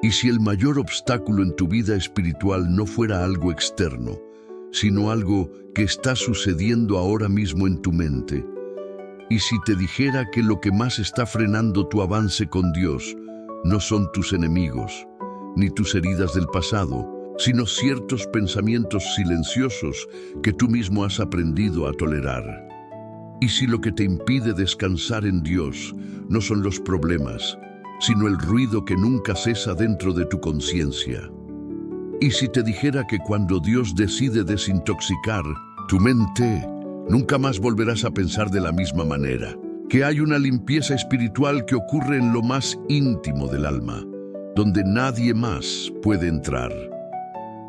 Y si el mayor obstáculo en tu vida espiritual no fuera algo externo, sino algo que está sucediendo ahora mismo en tu mente, y si te dijera que lo que más está frenando tu avance con Dios no son tus enemigos, ni tus heridas del pasado, sino ciertos pensamientos silenciosos que tú mismo has aprendido a tolerar. Y si lo que te impide descansar en Dios no son los problemas, sino el ruido que nunca cesa dentro de tu conciencia. Y si te dijera que cuando Dios decide desintoxicar tu mente, nunca más volverás a pensar de la misma manera. Que hay una limpieza espiritual que ocurre en lo más íntimo del alma, donde nadie más puede entrar,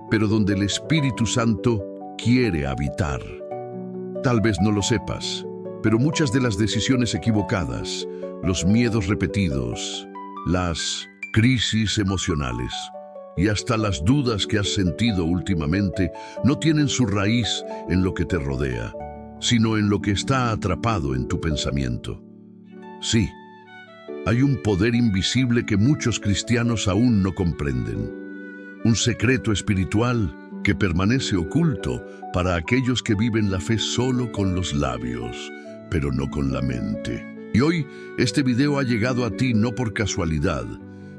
pero donde el Espíritu Santo quiere habitar. Tal vez no lo sepas, pero muchas de las decisiones equivocadas, los miedos repetidos, las crisis emocionales y hasta las dudas que has sentido últimamente no tienen su raíz en lo que te rodea, sino en lo que está atrapado en tu pensamiento. Sí, hay un poder invisible que muchos cristianos aún no comprenden. Un secreto espiritual que permanece oculto para aquellos que viven la fe solo con los labios, pero no con la mente. Y hoy este video ha llegado a ti no por casualidad,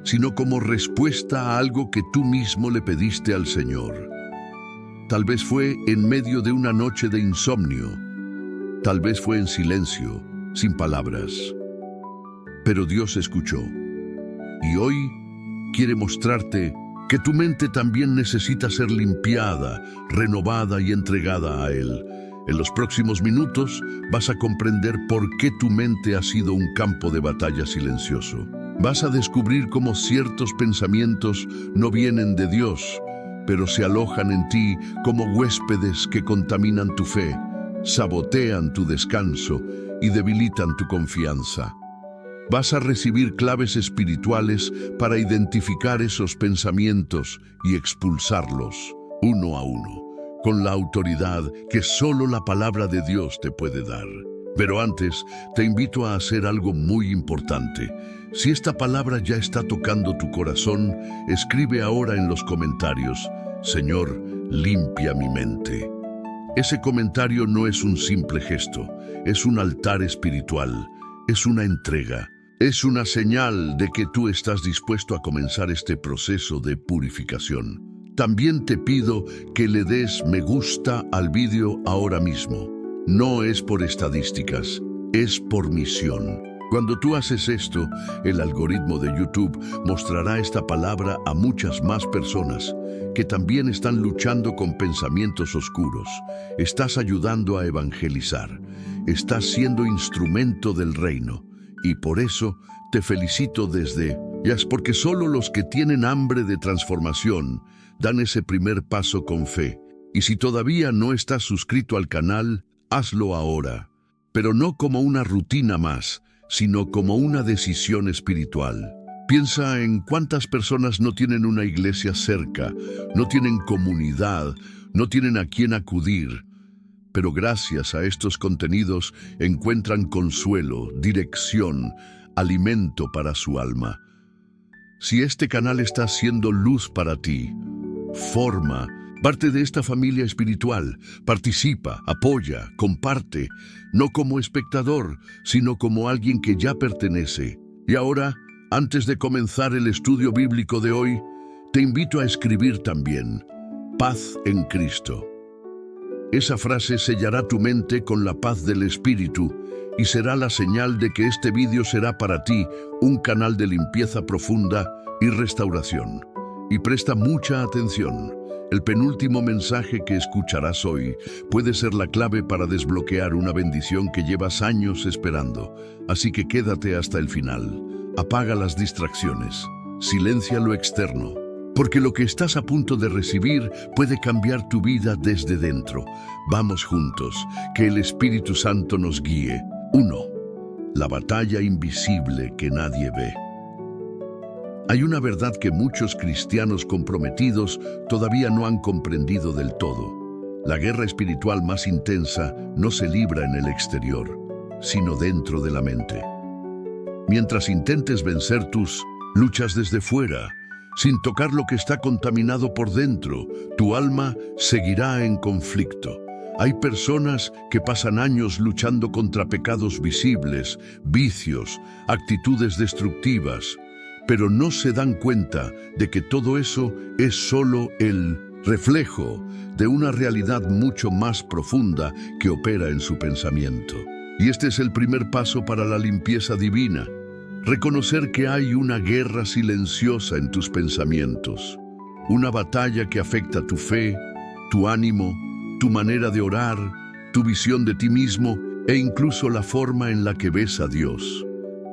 sino como respuesta a algo que tú mismo le pediste al Señor. Tal vez fue en medio de una noche de insomnio, tal vez fue en silencio, sin palabras. Pero Dios escuchó. Y hoy quiere mostrarte que tu mente también necesita ser limpiada, renovada y entregada a Él. En los próximos minutos vas a comprender por qué tu mente ha sido un campo de batalla silencioso. Vas a descubrir cómo ciertos pensamientos no vienen de Dios, pero se alojan en ti como huéspedes que contaminan tu fe, sabotean tu descanso y debilitan tu confianza. Vas a recibir claves espirituales para identificar esos pensamientos y expulsarlos uno a uno, con la autoridad que solo la palabra de Dios te puede dar. Pero antes, te invito a hacer algo muy importante. Si esta palabra ya está tocando tu corazón, escribe ahora en los comentarios: Señor, limpia mi mente. Ese comentario no es un simple gesto, es un altar espiritual, es una entrega. Es una señal de que tú estás dispuesto a comenzar este proceso de purificación. También te pido que le des me gusta al vídeo ahora mismo. No es por estadísticas, es por misión. Cuando tú haces esto, el algoritmo de YouTube mostrará esta palabra a muchas más personas que también están luchando con pensamientos oscuros. Estás ayudando a evangelizar. Estás siendo instrumento del reino. Y por eso te felicito desde ya, es porque solo los que tienen hambre de transformación dan ese primer paso con fe. Y si todavía no estás suscrito al canal, hazlo ahora, pero no como una rutina más, sino como una decisión espiritual. Piensa en cuántas personas no tienen una iglesia cerca, no tienen comunidad, no tienen a quién acudir. Pero gracias a estos contenidos encuentran consuelo, dirección, alimento para su alma. Si este canal está haciendo luz para ti, forma parte de esta familia espiritual. Participa, apoya, comparte, no como espectador, sino como alguien que ya pertenece. Y ahora, antes de comenzar el estudio bíblico de hoy, te invito a escribir también: paz en Cristo. Esa frase sellará tu mente con la paz del Espíritu y será la señal de que este vídeo será para ti un canal de limpieza profunda y restauración. Y presta mucha atención. El penúltimo mensaje que escucharás hoy puede ser la clave para desbloquear una bendición que llevas años esperando. Así que quédate hasta el final. Apaga las distracciones. Silencia lo externo. Porque lo que estás a punto de recibir puede cambiar tu vida desde dentro. Vamos juntos, que el Espíritu Santo nos guíe. 1. La batalla invisible que nadie ve. Hay una verdad que muchos cristianos comprometidos todavía no han comprendido del todo. La guerra espiritual más intensa no se libra en el exterior, sino dentro de la mente. Mientras intentes vencer tus luchas desde fuera, Sin tocar lo que está contaminado por dentro, tu alma seguirá en conflicto. Hay personas que pasan años luchando contra pecados visibles, vicios, actitudes destructivas, pero no se dan cuenta de que todo eso es solo el reflejo de una realidad mucho más profunda que opera en su pensamiento. Y este es el primer paso para la limpieza divina: reconocer que hay una guerra silenciosa en tus pensamientos, una batalla que afecta tu fe, tu ánimo, tu manera de orar, tu visión de ti mismo e incluso la forma en la que ves a Dios.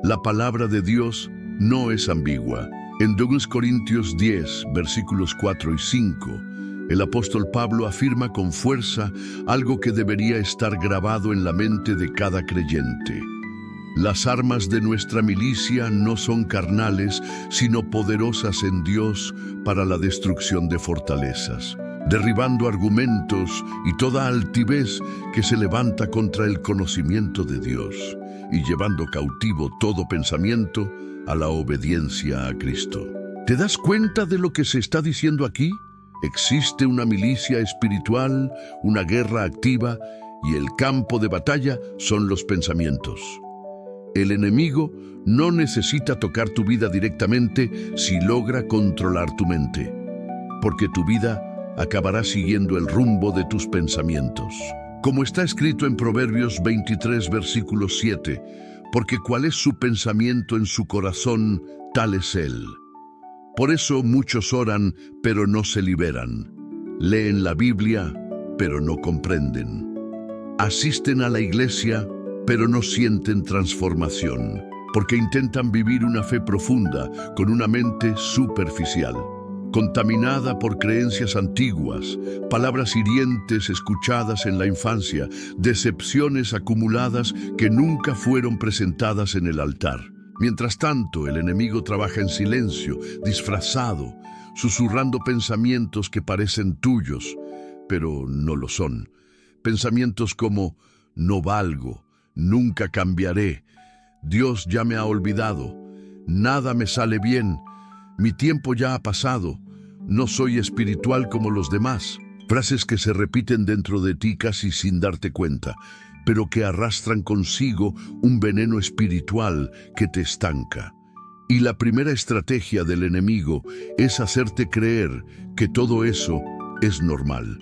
La palabra de Dios no es ambigua. En 2 Corintios 10, versículos 4 y 5, el apóstol Pablo afirma con fuerza algo que debería estar grabado en la mente de cada creyente. Las armas de nuestra milicia no son carnales, sino poderosas en Dios para la destrucción de fortalezas, derribando argumentos y toda altivez que se levanta contra el conocimiento de Dios y llevando cautivo todo pensamiento a la obediencia a Cristo. ¿Te das cuenta de lo que se está diciendo aquí? Existe una milicia espiritual, una guerra activa, y el campo de batalla son los pensamientos. El enemigo no necesita tocar tu vida directamente si logra controlar tu mente, porque tu vida acabará siguiendo el rumbo de tus pensamientos. Como está escrito en Proverbios 23, versículo 7, porque cuál es su pensamiento en su corazón, tal es él. Por eso muchos oran, pero no se liberan. Leen la Biblia, pero no comprenden. Asisten a la iglesia, pero no sienten transformación, porque intentan vivir una fe profunda con una mente superficial, contaminada por creencias antiguas, palabras hirientes escuchadas en la infancia, decepciones acumuladas que nunca fueron presentadas en el altar. Mientras tanto, el enemigo trabaja en silencio, disfrazado, susurrando pensamientos que parecen tuyos, pero no lo son. Pensamientos como: no valgo, nunca cambiaré, Dios ya me ha olvidado, nada me sale bien, mi tiempo ya ha pasado, no soy espiritual como los demás. Frases que se repiten dentro de ti casi sin darte cuenta, pero que arrastran consigo un veneno espiritual que te estanca. Y la primera estrategia del enemigo es hacerte creer que todo eso es normal,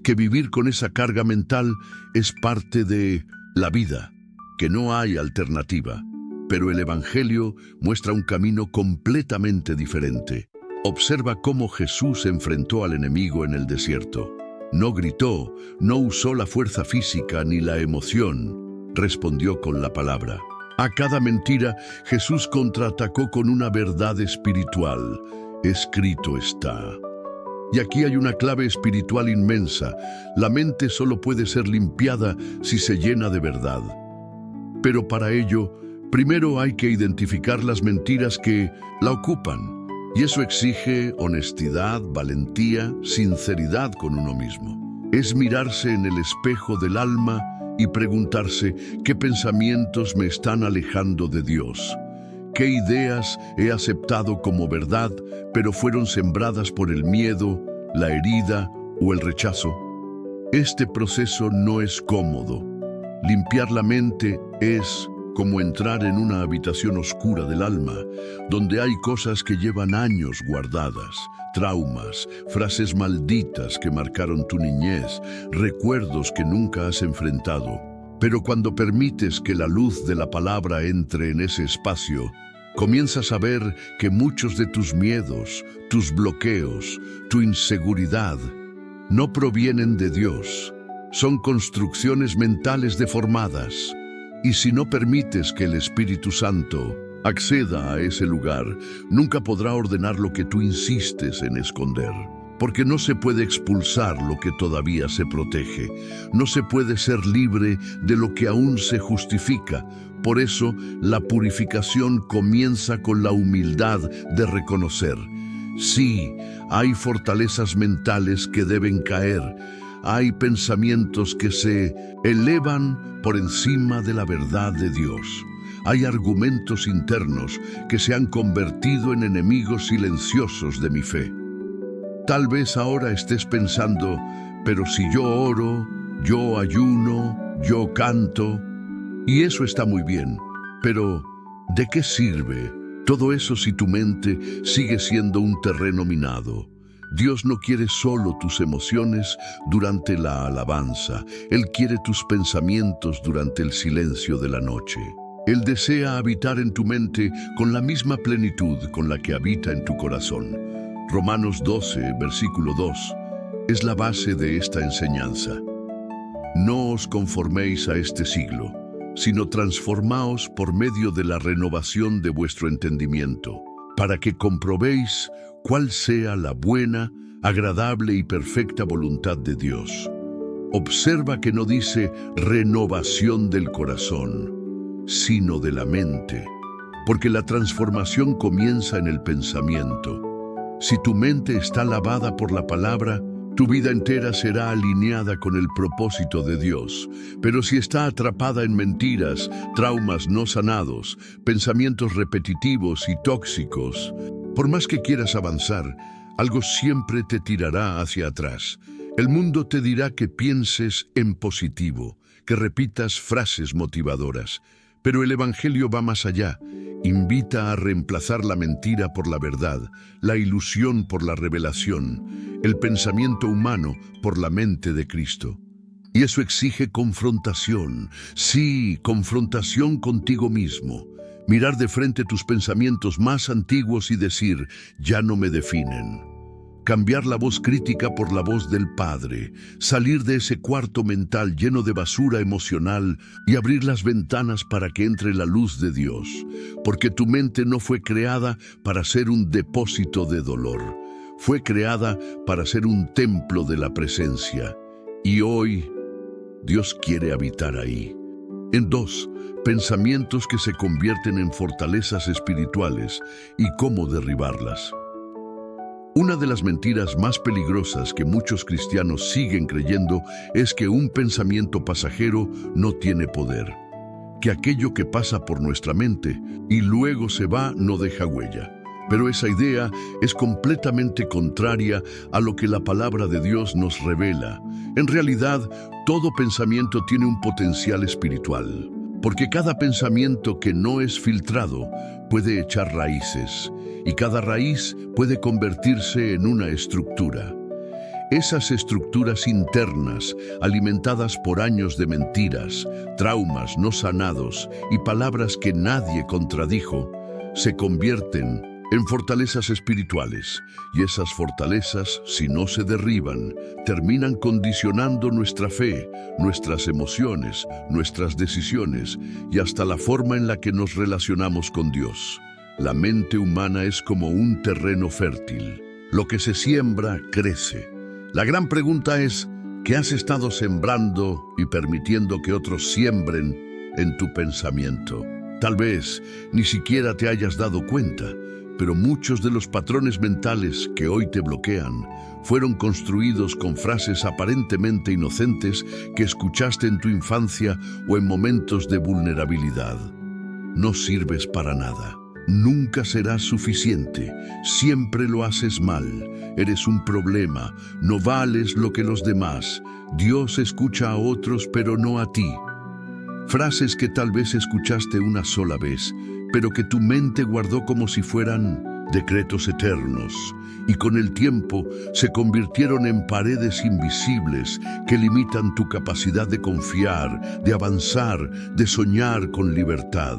que vivir con esa carga mental es parte de la vida, que no hay alternativa. Pero el Evangelio muestra un camino completamente diferente. Observa cómo Jesús enfrentó al enemigo en el desierto. No gritó, no usó la fuerza física ni la emoción. Respondió con la palabra. A cada mentira, Jesús contraatacó con una verdad espiritual. Escrito está. Y aquí hay una clave espiritual inmensa. La mente solo puede ser limpiada si se llena de verdad. Pero para ello, primero hay que identificar las mentiras que la ocupan. Y eso exige honestidad, valentía, sinceridad con uno mismo. Es mirarse en el espejo del alma y preguntarse qué pensamientos me están alejando de Dios. ¿Qué ideas he aceptado como verdad, pero fueron sembradas por el miedo, la herida o el rechazo? Este proceso no es cómodo. Limpiar la mente es como entrar en una habitación oscura del alma, donde hay cosas que llevan años guardadas, traumas, frases malditas que marcaron tu niñez, recuerdos que nunca has enfrentado. Pero cuando permites que la luz de la palabra entre en ese espacio, comienzas a ver que muchos de tus miedos, tus bloqueos, tu inseguridad, no provienen de Dios. Son construcciones mentales deformadas. Y si no permites que el Espíritu Santo acceda a ese lugar, nunca podrá ordenar lo que tú insistes en esconder. Porque no se puede expulsar lo que todavía se protege. No se puede ser libre de lo que aún se justifica. Por eso, la purificación comienza con la humildad de reconocer: sí, hay fortalezas mentales que deben caer. Hay pensamientos que se elevan por encima de la verdad de Dios. hay argumentos internos que se han convertido en enemigos silenciosos de mi fe. Tal vez ahora estés pensando, pero si yo oro, yo ayuno, yo canto, y eso está muy bien, pero ¿de qué sirve todo eso si tu mente sigue siendo un terreno minado? Dios no quiere solo tus emociones durante la alabanza, Él quiere tus pensamientos durante el silencio de la noche. Él desea habitar en tu mente con la misma plenitud con la que habita en tu corazón. Romanos 12, versículo 2, es la base de esta enseñanza. No os conforméis a este siglo, sino transformaos por medio de la renovación de vuestro entendimiento, para que comprobéis cuál sea la buena, agradable y perfecta voluntad de Dios. Observa que no dice renovación del corazón, sino de la mente, porque la transformación comienza en el pensamiento. Si tu mente está lavada por la palabra, tu vida entera será alineada con el propósito de Dios. Pero si está atrapada en mentiras, traumas no sanados, pensamientos repetitivos y tóxicos, por más que quieras avanzar, algo siempre te tirará hacia atrás. El mundo te dirá que pienses en positivo, que repitas frases motivadoras. Pero el Evangelio va más allá. Invita a reemplazar la mentira por la verdad, la ilusión por la revelación, el pensamiento humano por la mente de Cristo. Y eso exige confrontación. Sí, confrontación contigo mismo. Mirar de frente tus pensamientos más antiguos y decir, ya no me definen. Cambiar la voz crítica por la voz del Padre, salir de ese cuarto mental lleno de basura emocional y abrir las ventanas para que entre la luz de Dios, porque tu mente no fue creada para ser un depósito de dolor, fue creada para ser un templo de la presencia, y hoy Dios quiere habitar ahí. En 2, pensamientos que se convierten en fortalezas espirituales y cómo derribarlas. Una de las mentiras más peligrosas que muchos cristianos siguen creyendo es que un pensamiento pasajero no tiene poder, que aquello que pasa por nuestra mente y luego se va no deja huella. Pero esa idea es completamente contraria a lo que la palabra de Dios nos revela. En realidad, todo pensamiento tiene un potencial espiritual, porque cada pensamiento que no es filtrado puede echar raíces, y cada raíz puede convertirse en una estructura. Esas estructuras internas, alimentadas por años de mentiras, traumas no sanados y palabras que nadie contradijo, se convierten en fortalezas espirituales, y esas fortalezas, si no se derriban, terminan condicionando nuestra fe, nuestras emociones, nuestras decisiones y hasta la forma en la que nos relacionamos con Dios. La mente humana es como un terreno fértil. Lo que se siembra, crece. La gran pregunta es, ¿qué has estado sembrando y permitiendo que otros siembren en tu pensamiento? Tal vez ni siquiera te hayas dado cuenta, pero muchos de los patrones mentales que hoy te bloquean fueron construidos con frases aparentemente inocentes que escuchaste en tu infancia o en momentos de vulnerabilidad. No sirves para nada. Nunca serás suficiente. Siempre lo haces mal. Eres un problema. No vales lo que los demás. Dios escucha a otros, pero no a ti. Frases que tal vez escuchaste una sola vez, pero que tu mente guardó como si fueran decretos eternos, y con el tiempo se convirtieron en paredes invisibles que limitan tu capacidad de confiar, de avanzar, de soñar con libertad.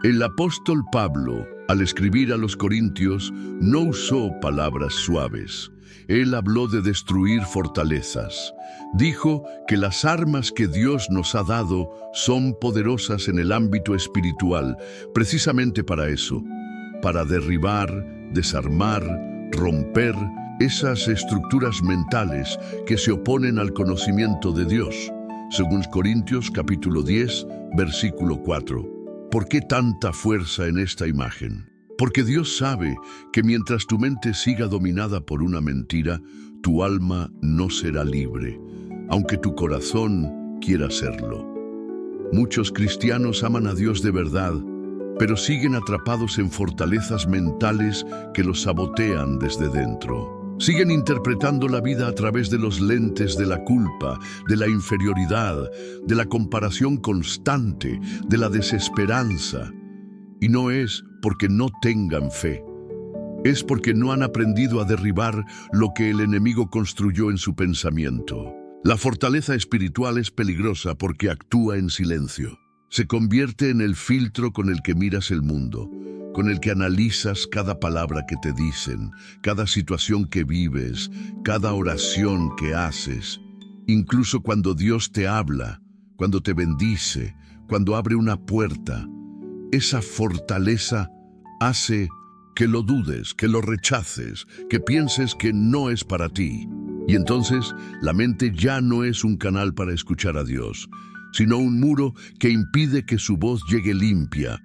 El apóstol Pablo, al escribir a los Corintios, no usó palabras suaves. Él habló de destruir fortalezas. Dijo que las armas que Dios nos ha dado son poderosas en el ámbito espiritual, precisamente para eso, para derribar, desarmar, romper esas estructuras mentales que se oponen al conocimiento de Dios, según Corintios capítulo 10, versículo 4. ¿Por qué tanta fuerza en esta imagen? Porque Dios sabe que mientras tu mente siga dominada por una mentira, tu alma no será libre, aunque tu corazón quiera serlo. Muchos cristianos aman a Dios de verdad, pero siguen atrapados en fortalezas mentales que los sabotean desde dentro. Siguen interpretando la vida a través de los lentes de la culpa, de la inferioridad, de la comparación constante, de la desesperanza. Y no es porque no tengan fe. Es porque no han aprendido a derribar lo que el enemigo construyó en su pensamiento. La fortaleza espiritual es peligrosa porque actúa en silencio. Se convierte en el filtro con el que miras el mundo, con el que analizas cada palabra que te dicen, cada situación que vives, cada oración que haces, incluso cuando Dios te habla, cuando te bendice, cuando abre una puerta. Esa fortaleza hace que lo dudes, que lo rechaces, que pienses que no es para ti. Y entonces la mente ya no es un canal para escuchar a Dios, sino un muro que impide que su voz llegue limpia.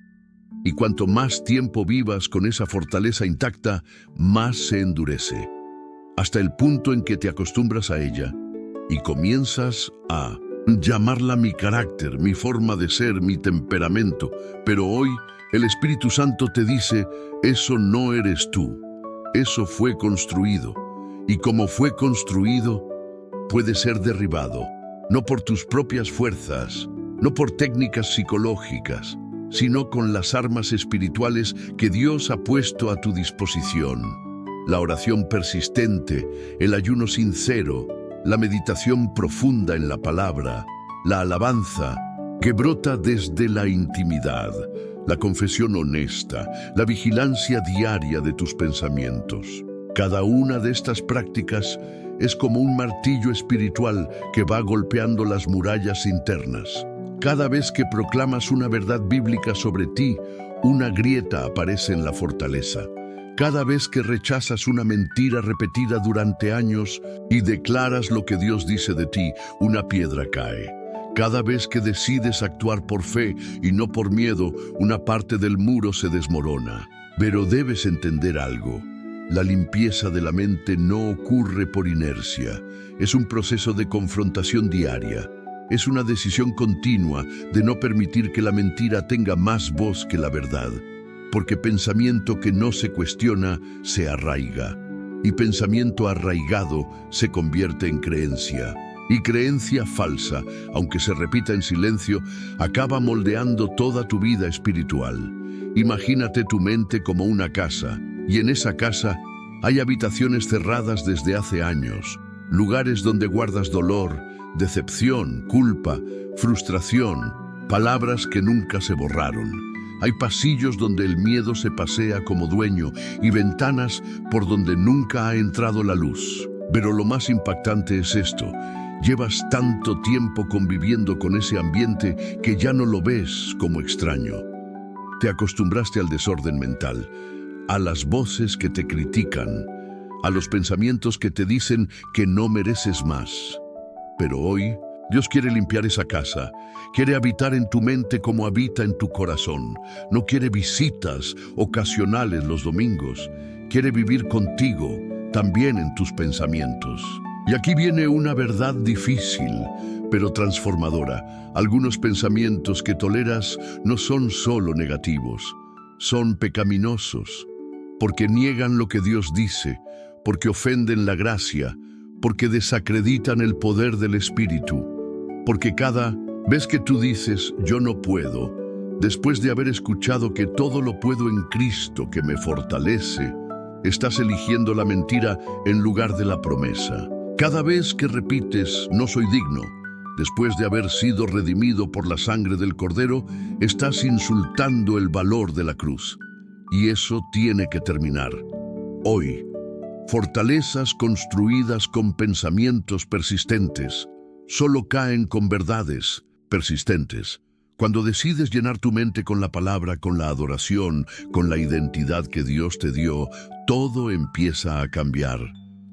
Y cuanto más tiempo vivas con esa fortaleza intacta, más se endurece, hasta el punto en que te acostumbras a ella y comienzas a llamarla mi carácter, mi forma de ser, mi temperamento. Pero hoy el Espíritu Santo te dice, eso no eres tú, eso fue construido. Y como fue construido, puede ser derribado, no por tus propias fuerzas, no por técnicas psicológicas, sino con las armas espirituales que Dios ha puesto a tu disposición. La oración persistente, el ayuno sincero, la meditación profunda en la palabra, la alabanza que brota desde la intimidad, la confesión honesta, la vigilancia diaria de tus pensamientos. Cada una de estas prácticas es como un martillo espiritual que va golpeando las murallas internas. Cada vez que proclamas una verdad bíblica sobre ti, una grieta aparece en la fortaleza. Cada vez que rechazas una mentira repetida durante años y declaras lo que Dios dice de ti, una piedra cae. Cada vez que decides actuar por fe y no por miedo, una parte del muro se desmorona. Pero debes entender algo. La limpieza de la mente no ocurre por inercia. Es un proceso de confrontación diaria. Es una decisión continua de no permitir que la mentira tenga más voz que la verdad. Porque pensamiento que no se cuestiona se arraiga. Y pensamiento arraigado se convierte en creencia. Y creencia falsa, aunque se repita en silencio, acaba moldeando toda tu vida espiritual. Imagínate tu mente como una casa, y en esa casa hay habitaciones cerradas desde hace años, lugares donde guardas dolor, decepción, culpa, frustración, palabras que nunca se borraron. Hay pasillos donde el miedo se pasea como dueño y ventanas por donde nunca ha entrado la luz. Pero lo más impactante es esto. Llevas tanto tiempo conviviendo con ese ambiente que ya no lo ves como extraño. Te acostumbraste al desorden mental, a las voces que te critican, a los pensamientos que te dicen que no mereces más. Pero hoy, Dios quiere limpiar esa casa, quiere habitar en tu mente como habita en tu corazón. No quiere visitas ocasionales los domingos, quiere vivir contigo, también en tus pensamientos. Y aquí viene una verdad difícil, pero transformadora. Algunos pensamientos que toleras no son solo negativos, son pecaminosos, porque niegan lo que Dios dice, porque ofenden la gracia, porque desacreditan el poder del Espíritu, porque cada vez que tú dices, yo no puedo, después de haber escuchado que todo lo puedo en Cristo que me fortalece, estás eligiendo la mentira en lugar de la promesa. Cada vez que repites, no soy digno, después de haber sido redimido por la sangre del Cordero, estás insultando el valor de la cruz. Y eso tiene que terminar. Hoy, fortalezas construidas con pensamientos persistentes solo caen con verdades persistentes. Cuando decides llenar tu mente con la palabra, con la adoración, con la identidad que Dios te dio, todo empieza a cambiar.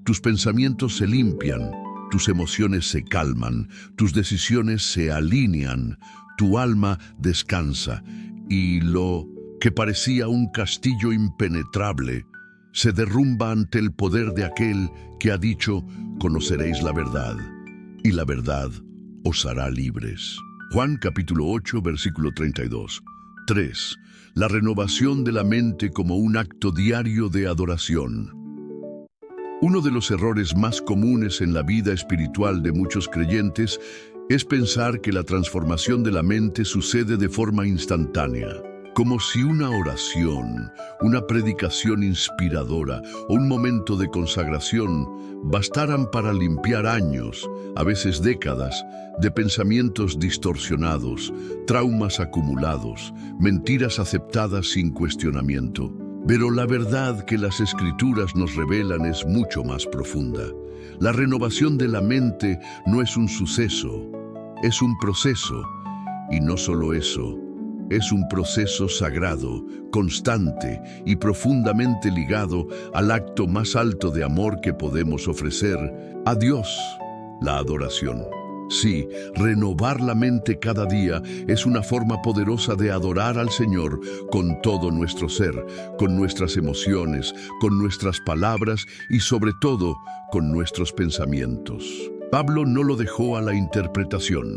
Tus pensamientos se limpian, tus emociones se calman, tus decisiones se alinean, tu alma descansa y lo que parecía un castillo impenetrable se derrumba ante el poder de aquel que ha dicho, conoceréis la verdad, y la verdad os hará libres. Juan capítulo 8, versículo 32. 3. La renovación de la mente como un acto diario de adoración. Uno de los errores más comunes en la vida espiritual de muchos creyentes es pensar que la transformación de la mente sucede de forma instantánea, como si una oración, una predicación inspiradora o un momento de consagración bastaran para limpiar años, a veces décadas, de pensamientos distorsionados, traumas acumulados, mentiras aceptadas sin cuestionamiento. Pero la verdad que las Escrituras nos revelan es mucho más profunda. La renovación de la mente no es un suceso, es un proceso. Y no solo eso, es un proceso sagrado, constante y profundamente ligado al acto más alto de amor que podemos ofrecer a Dios, la adoración. Sí, renovar la mente cada día es una forma poderosa de adorar al Señor con todo nuestro ser, con nuestras emociones, con nuestras palabras y sobre todo con nuestros pensamientos. Pablo no lo dejó a la interpretación.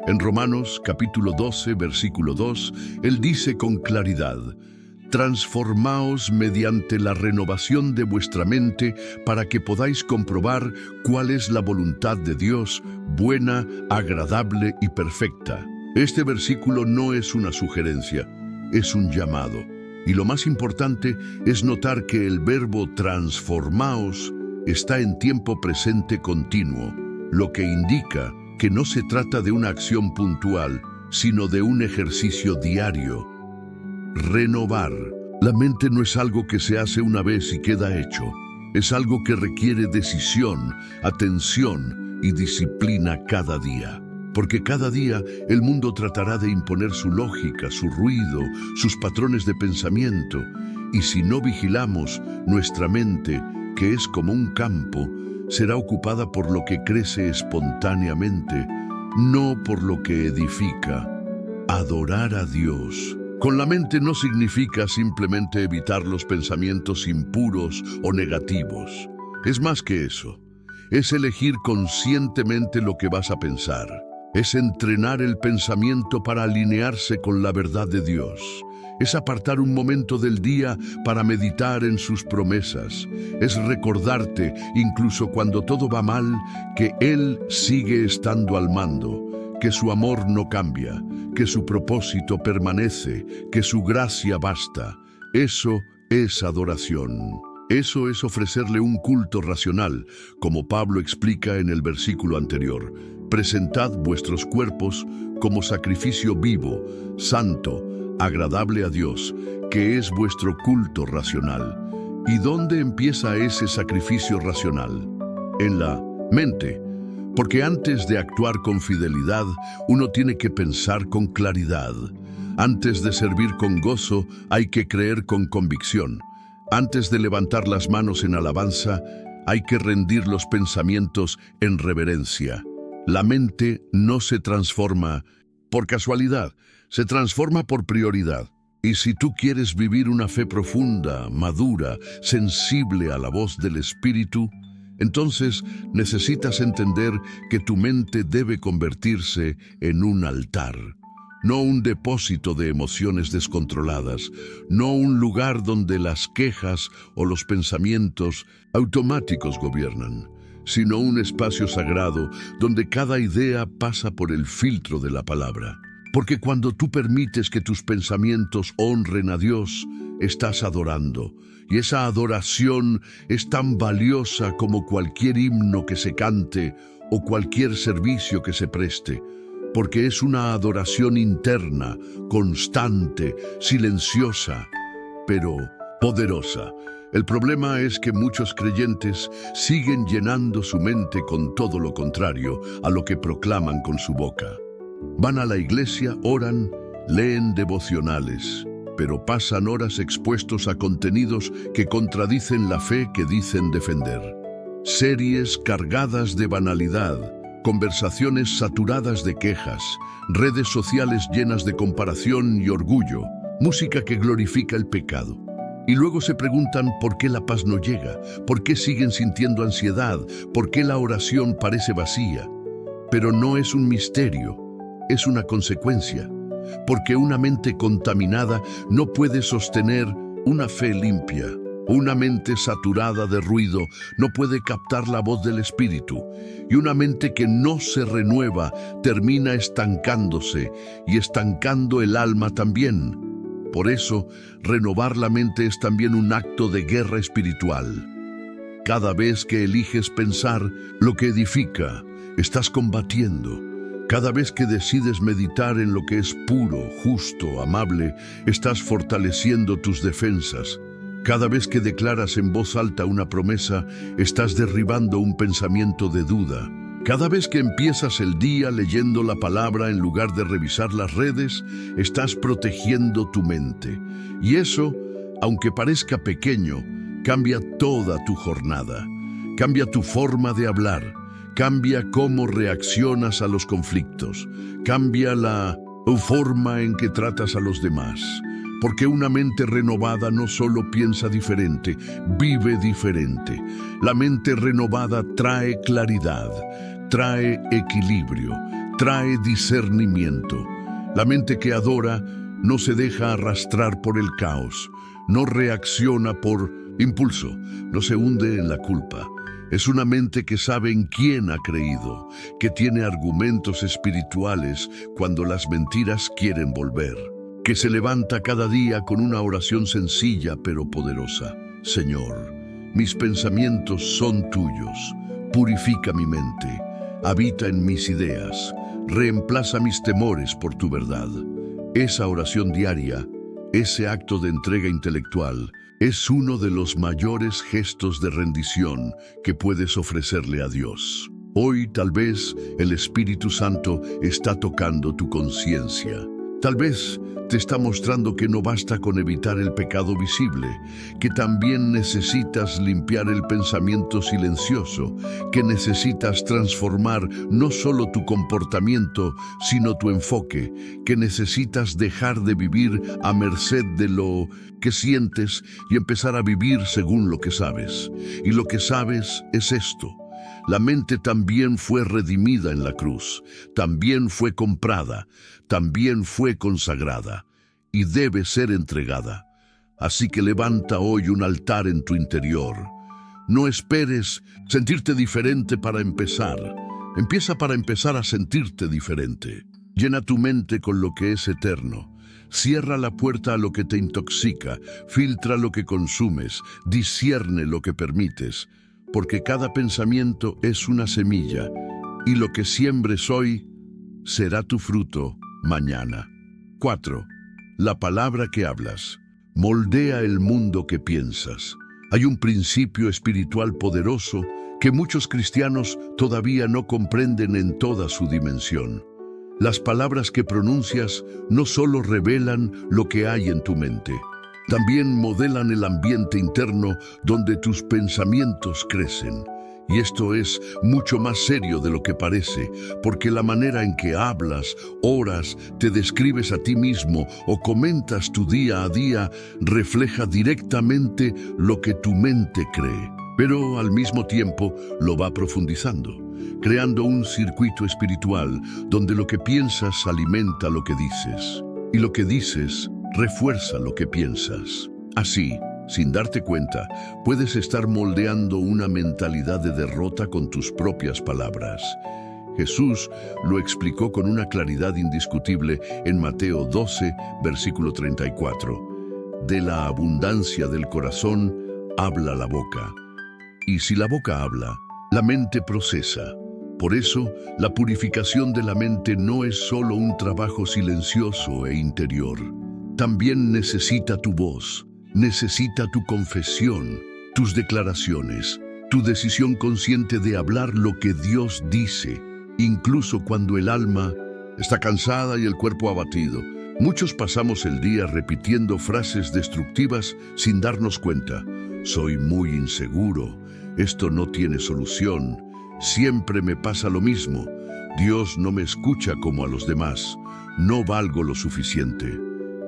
En Romanos capítulo 12, versículo 2, él dice con claridad: transformaos mediante la renovación de vuestra mente para que podáis comprobar cuál es la voluntad de Dios, buena, agradable y perfecta. Este versículo no es una sugerencia, es un llamado. Y lo más importante es notar que el verbo transformaos está en tiempo presente continuo, lo que indica que no se trata de una acción puntual, sino de un ejercicio diario. Renovar. La mente no es algo que se hace una vez y queda hecho. Es algo que requiere decisión, atención y disciplina cada día. Porque cada día el mundo tratará de imponer su lógica, su ruido, sus patrones de pensamiento. Y si no vigilamos, nuestra mente, que es como un campo, será ocupada por lo que crece espontáneamente, no por lo que edifica. Adorar a Dios con la mente no significa simplemente evitar los pensamientos impuros o negativos. Es más que eso. Es elegir conscientemente lo que vas a pensar. Es entrenar el pensamiento para alinearse con la verdad de Dios. Es apartar un momento del día para meditar en sus promesas. Es recordarte, incluso cuando todo va mal, que Él sigue estando al mando, que su amor no cambia, que su propósito permanece, que su gracia basta. Eso es adoración. Eso es ofrecerle un culto racional, como Pablo explica en el versículo anterior. Presentad vuestros cuerpos como sacrificio vivo, santo, agradable a Dios, que es vuestro culto racional. ¿Y dónde empieza ese sacrificio racional? En la mente. Porque antes de actuar con fidelidad, uno tiene que pensar con claridad. Antes de servir con gozo, hay que creer con convicción. Antes de levantar las manos en alabanza, hay que rendir los pensamientos en reverencia. La mente no se transforma por casualidad, se transforma por prioridad. Y si tú quieres vivir una fe profunda, madura, sensible a la voz del Espíritu, entonces necesitas entender que tu mente debe convertirse en un altar, no un depósito de emociones descontroladas, no un lugar donde las quejas o los pensamientos automáticos gobiernan, sino un espacio sagrado donde cada idea pasa por el filtro de la palabra. Porque cuando tú permites que tus pensamientos honren a Dios, estás adorando. Y esa adoración es tan valiosa como cualquier himno que se cante o cualquier servicio que se preste. Porque es una adoración interna, constante, silenciosa, pero poderosa. El problema es que muchos creyentes siguen llenando su mente con todo lo contrario a lo que proclaman con su boca. Van a la iglesia, oran, leen devocionales, pero pasan horas expuestos a contenidos que contradicen la fe que dicen defender. Series cargadas de banalidad, conversaciones saturadas de quejas, redes sociales llenas de comparación y orgullo, música que glorifica el pecado. Y luego se preguntan por qué la paz no llega, por qué siguen sintiendo ansiedad, por qué la oración parece vacía. Pero no es un misterio, es una consecuencia. porque una mente contaminada no puede sostener una fe limpia. Una mente saturada de ruido no puede captar la voz del Espíritu, y una mente que no se renueva termina estancándose y estancando el alma también. Por eso, renovar la mente es también un acto de guerra espiritual. Cada vez que eliges pensar lo que edifica, estás combatiendo. Cada vez que decides meditar en lo que es puro, justo, amable, estás fortaleciendo tus defensas. Cada vez que declaras en voz alta una promesa, estás derribando un pensamiento de duda. Cada vez que empiezas el día leyendo la palabra en lugar de revisar las redes, estás protegiendo tu mente. Y eso, aunque parezca pequeño, cambia toda tu jornada. Cambia tu forma de hablar. Cambia cómo reaccionas a los conflictos. Cambia la forma en que tratas a los demás. Porque una mente renovada no solo piensa diferente, vive diferente. La mente renovada trae claridad, trae equilibrio, trae discernimiento. La mente que adora no se deja arrastrar por el caos, no reacciona por impulso, no se hunde en la culpa. Es una mente que sabe en quién ha creído, que tiene argumentos espirituales cuando las mentiras quieren volver. Que se levanta cada día con una oración sencilla pero poderosa. Señor, mis pensamientos son tuyos. Purifica mi mente. Habita en mis ideas. Reemplaza mis temores por tu verdad. Esa oración diaria, ese acto de entrega intelectual, es uno de los mayores gestos de rendición que puedes ofrecerle a Dios. Hoy, tal vez, el Espíritu Santo está tocando tu conciencia. Tal vez te está mostrando que no basta con evitar el pecado visible, que también necesitas limpiar el pensamiento silencioso, que necesitas transformar no solo tu comportamiento, sino tu enfoque, que necesitas dejar de vivir a merced de lo que sientes y empezar a vivir según lo que sabes. Y lo que sabes es esto. La mente también fue redimida en la cruz, también fue comprada, también fue consagrada y debe ser entregada. Así que levanta hoy un altar en tu interior. No esperes sentirte diferente para empezar. Empieza para empezar a sentirte diferente. Llena tu mente con lo que es eterno. Cierra la puerta a lo que te intoxica, filtra lo que consumes, discierne lo que permites. Porque cada pensamiento es una semilla, y lo que siembres hoy será tu fruto mañana. 4. La palabra que hablas moldea el mundo que piensas. Hay un principio espiritual poderoso que muchos cristianos todavía no comprenden en toda su dimensión. Las palabras que pronuncias no solo revelan lo que hay en tu mente, también modelan el ambiente interno donde tus pensamientos crecen. Y esto es mucho más serio de lo que parece, porque la manera en que hablas, oras, te describes a ti mismo o comentas tu día a día refleja directamente lo que tu mente cree. Pero al mismo tiempo lo va profundizando, creando un circuito espiritual donde lo que piensas alimenta lo que dices, y lo que dices refuerza lo que piensas. Así, sin darte cuenta, puedes estar moldeando una mentalidad de derrota con tus propias palabras. Jesús lo explicó con una claridad indiscutible en Mateo 12, versículo 34. De la abundancia del corazón habla la boca. Y si la boca habla, la mente procesa. Por eso, la purificación de la mente no es solo un trabajo silencioso e interior. También necesita tu voz, necesita tu confesión, tus declaraciones, tu decisión consciente de hablar lo que Dios dice, incluso cuando el alma está cansada y el cuerpo abatido. Muchos pasamos el día repitiendo frases destructivas sin darnos cuenta. Soy muy inseguro, esto no tiene solución, siempre me pasa lo mismo, Dios no me escucha como a los demás, no valgo lo suficiente.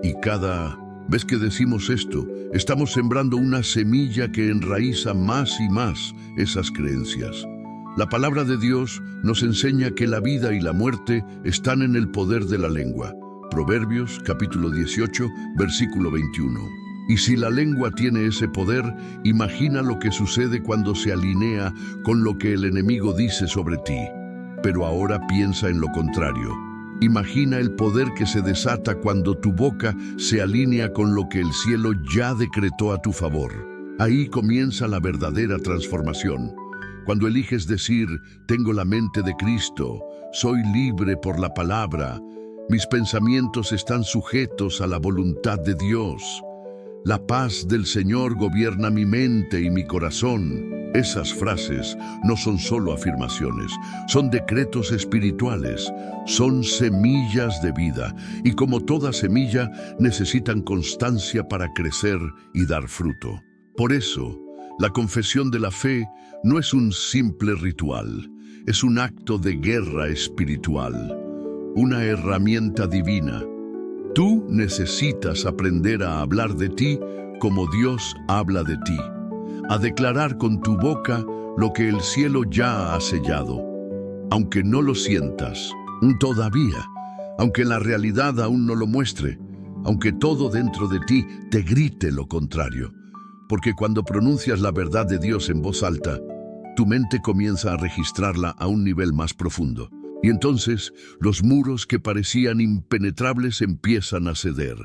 Y cada vez que decimos esto, estamos sembrando una semilla que enraiza más y más esas creencias. La palabra de Dios nos enseña que la vida y la muerte están en el poder de la lengua. Proverbios, capítulo 18, versículo 21. Y si la lengua tiene ese poder, imagina lo que sucede cuando se alinea con lo que el enemigo dice sobre ti. Pero ahora piensa en lo contrario. Imagina el poder que se desata cuando tu boca se alinea con lo que el cielo ya decretó a tu favor. Ahí comienza la verdadera transformación. Cuando eliges decir, tengo la mente de Cristo, soy libre por la palabra, mis pensamientos están sujetos a la voluntad de Dios. La paz del Señor gobierna mi mente y mi corazón. Esas frases no son solo afirmaciones, son decretos espirituales, son semillas de vida y como toda semilla necesitan constancia para crecer y dar fruto. Por eso, la confesión de la fe no es un simple ritual, es un acto de guerra espiritual, una herramienta divina. Tú necesitas aprender a hablar de ti como Dios habla de ti, a declarar con tu boca lo que el cielo ya ha sellado, aunque no lo sientas todavía, aunque la realidad aún no lo muestre, aunque todo dentro de ti te grite lo contrario. Porque cuando pronuncias la verdad de Dios en voz alta, tu mente comienza a registrarla a un nivel más profundo. Y entonces, los muros que parecían impenetrables empiezan a ceder.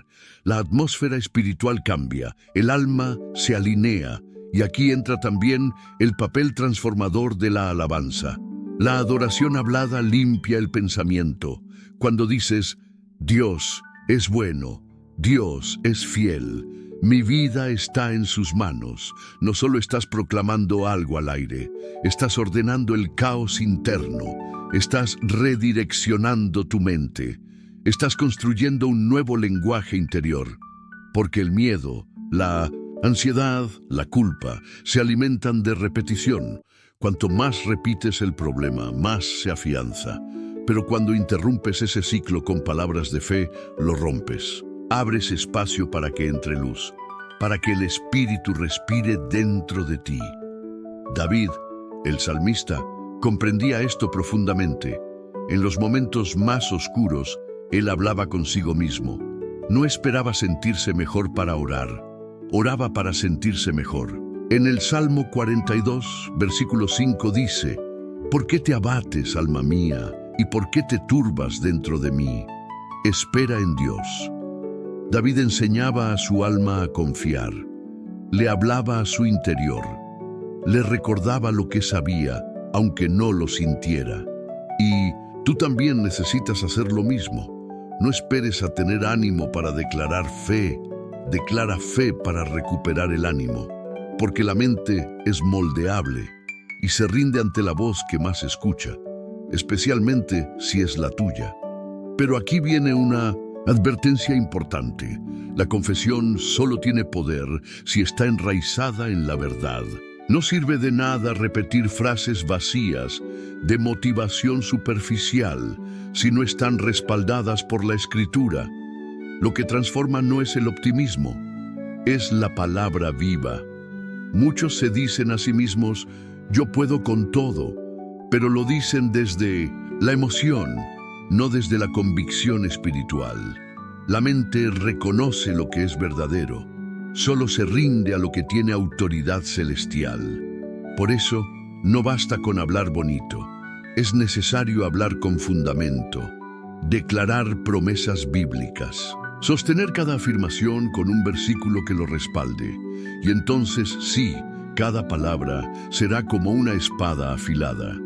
La atmósfera espiritual cambia, el alma se alinea, y aquí entra también el papel transformador de la alabanza. La adoración hablada limpia el pensamiento. Cuando dices, Dios es bueno, Dios es fiel, mi vida está en sus manos, no solo estás proclamando algo al aire, estás ordenando el caos interno. Estás redireccionando tu mente. Estás construyendo un nuevo lenguaje interior. Porque el miedo, la ansiedad, la culpa, se alimentan de repetición. Cuanto más repites el problema, más se afianza. Pero cuando interrumpes ese ciclo con palabras de fe, lo rompes. Abres espacio para que entre luz, para que el Espíritu respire dentro de ti. David, el salmista, comprendía esto profundamente. En los momentos más oscuros, él hablaba consigo mismo. No esperaba sentirse mejor para orar. Oraba para sentirse mejor. En el Salmo 42, versículo 5 dice, ¿por qué te abates, alma mía, y por qué te turbas dentro de mí? Espera en Dios. David enseñaba a su alma a confiar. Le hablaba a su interior. Le recordaba lo que sabía, aunque no lo sintiera. Y tú también necesitas hacer lo mismo. No esperes a tener ánimo para declarar fe. Declara fe para recuperar el ánimo, porque la mente es moldeable y se rinde ante la voz que más escucha, especialmente si es la tuya. Pero aquí viene una advertencia importante. La confesión solo tiene poder si está enraizada en la verdad. No sirve de nada repetir frases vacías de motivación superficial si no están respaldadas por la Escritura. Lo que transforma no es el optimismo, es la palabra viva. Muchos se dicen a sí mismos, yo puedo con todo, pero lo dicen desde la emoción, no desde la convicción espiritual. La mente reconoce lo que es verdadero. Solo se rinde a lo que tiene autoridad celestial. Por eso, no basta con hablar bonito. Es necesario hablar con fundamento, declarar promesas bíblicas, sostener cada afirmación con un versículo que lo respalde. Y entonces, sí, cada palabra será como una espada afilada.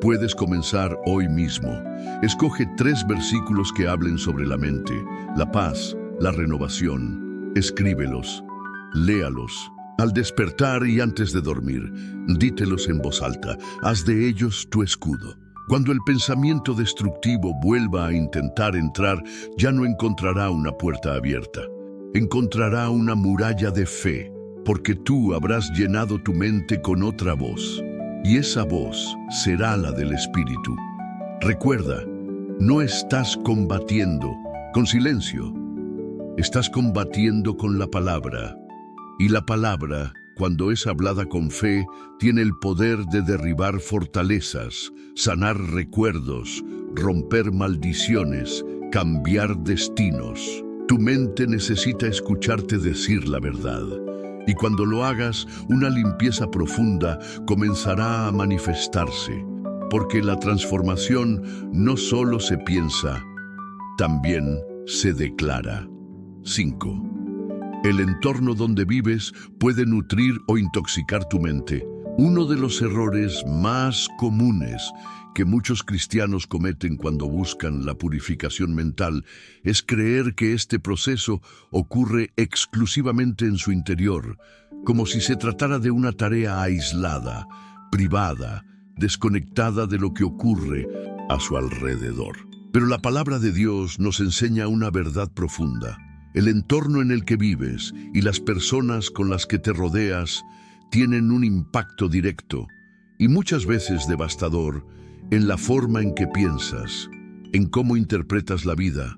Puedes comenzar hoy mismo. Escoge 3 versículos que hablen sobre la mente, la paz, la renovación. Escríbelos. Léalos. Al despertar y antes de dormir, dítelos en voz alta. Haz de ellos tu escudo. Cuando el pensamiento destructivo vuelva a intentar entrar, ya no encontrará una puerta abierta. Encontrará una muralla de fe, porque tú habrás llenado tu mente con otra voz. Y esa voz será la del Espíritu. Recuerda, no estás combatiendo con silencio. Estás combatiendo con la palabra. Y la palabra, cuando es hablada con fe, tiene el poder de derribar fortalezas, sanar recuerdos, romper maldiciones cambiar destinos. Tu mente necesita escucharte decir la verdad. Y cuando lo hagas, una limpieza profunda comenzará a manifestarse. Porque la transformación no solo se piensa, también se declara. 5. El entorno donde vives puede nutrir o intoxicar tu mente. Uno de los errores más comunes que muchos cristianos cometen cuando buscan la purificación mental es creer que este proceso ocurre exclusivamente en su interior, como si se tratara de una tarea aislada, privada, desconectada de lo que ocurre a su alrededor. Pero la palabra de Dios nos enseña una verdad profunda. El entorno en el que vives y las personas con las que te rodeas tienen un impacto directo y muchas veces devastador en la forma en que piensas, en cómo interpretas la vida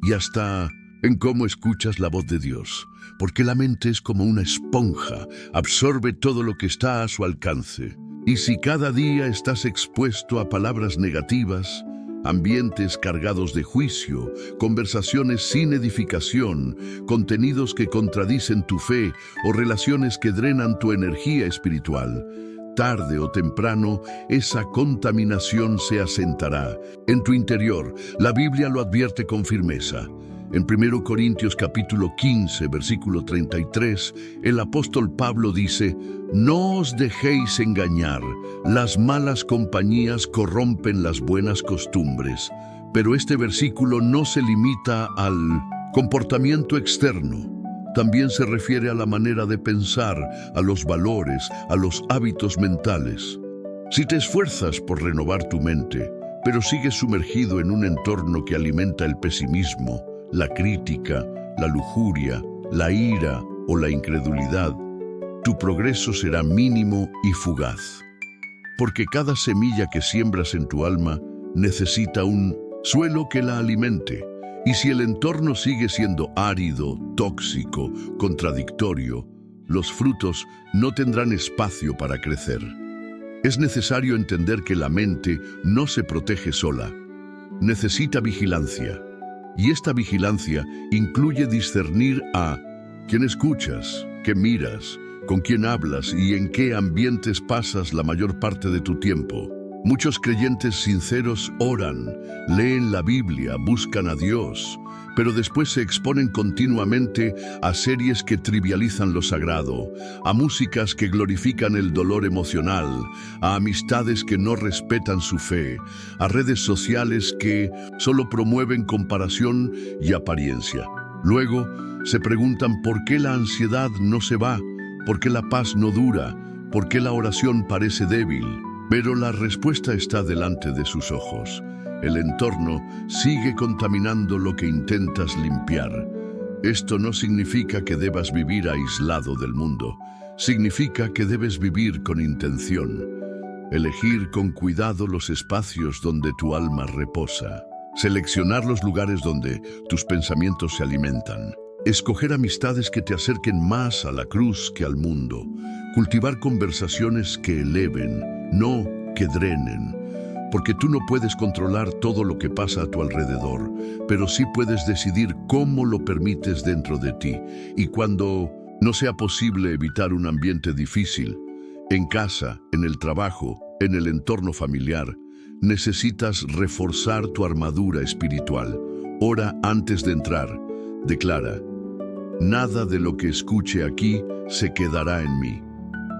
y hasta en cómo escuchas la voz de Dios, porque la mente es como una esponja, absorbe todo lo que está a su alcance. Y si cada día estás expuesto a palabras negativas, ambientes cargados de juicio, conversaciones sin edificación, contenidos que contradicen tu fe o relaciones que drenan tu energía espiritual, tarde o temprano, esa contaminación se asentará en tu interior. La Biblia lo advierte con firmeza. En 1 Corintios capítulo 15, versículo 33, el apóstol Pablo dice: «No os dejéis engañar, las malas compañías corrompen las buenas costumbres». Pero este versículo no se limita al comportamiento externo. También se refiere a la manera de pensar, a los valores, a los hábitos mentales. Si te esfuerzas por renovar tu mente, pero sigues sumergido en un entorno que alimenta el pesimismo, la crítica, la lujuria, la ira o la incredulidad, tu progreso será mínimo y fugaz. Porque cada semilla que siembras en tu alma necesita un suelo que la alimente. Y si el entorno sigue siendo árido, tóxico, contradictorio, los frutos no tendrán espacio para crecer. Es necesario entender que la mente no se protege sola. Necesita vigilancia. Y esta vigilancia incluye discernir a quién escuchas, qué miras, con quién hablas y en qué ambientes pasas la mayor parte de tu tiempo. Muchos creyentes sinceros oran, leen la Biblia, buscan a Dios, pero después se exponen continuamente a series que trivializan lo sagrado, a músicas que glorifican el dolor emocional, a amistades que no respetan su fe, a redes sociales que solo promueven comparación y apariencia. Luego se preguntan por qué la ansiedad no se va, por qué la paz no dura, por qué la oración parece débil. Pero la respuesta está delante de sus ojos. El entorno sigue contaminando lo que intentas limpiar. Esto no significa que debas vivir aislado del mundo. Significa que debes vivir con intención. Elegir con cuidado los espacios donde tu alma reposa. Seleccionar los lugares donde tus pensamientos se alimentan. Escoger amistades que te acerquen más a la cruz que al mundo. Cultivar conversaciones que eleven, no que drenen, porque tú no puedes controlar todo lo que pasa a tu alrededor, pero sí puedes decidir cómo lo permites dentro de ti. Y cuando no sea posible evitar un ambiente difícil, en casa, en el trabajo, en el entorno familiar, necesitas reforzar tu armadura espiritual. Ora antes de entrar. Declara: «Nada de lo que escuche aquí se quedará en mí».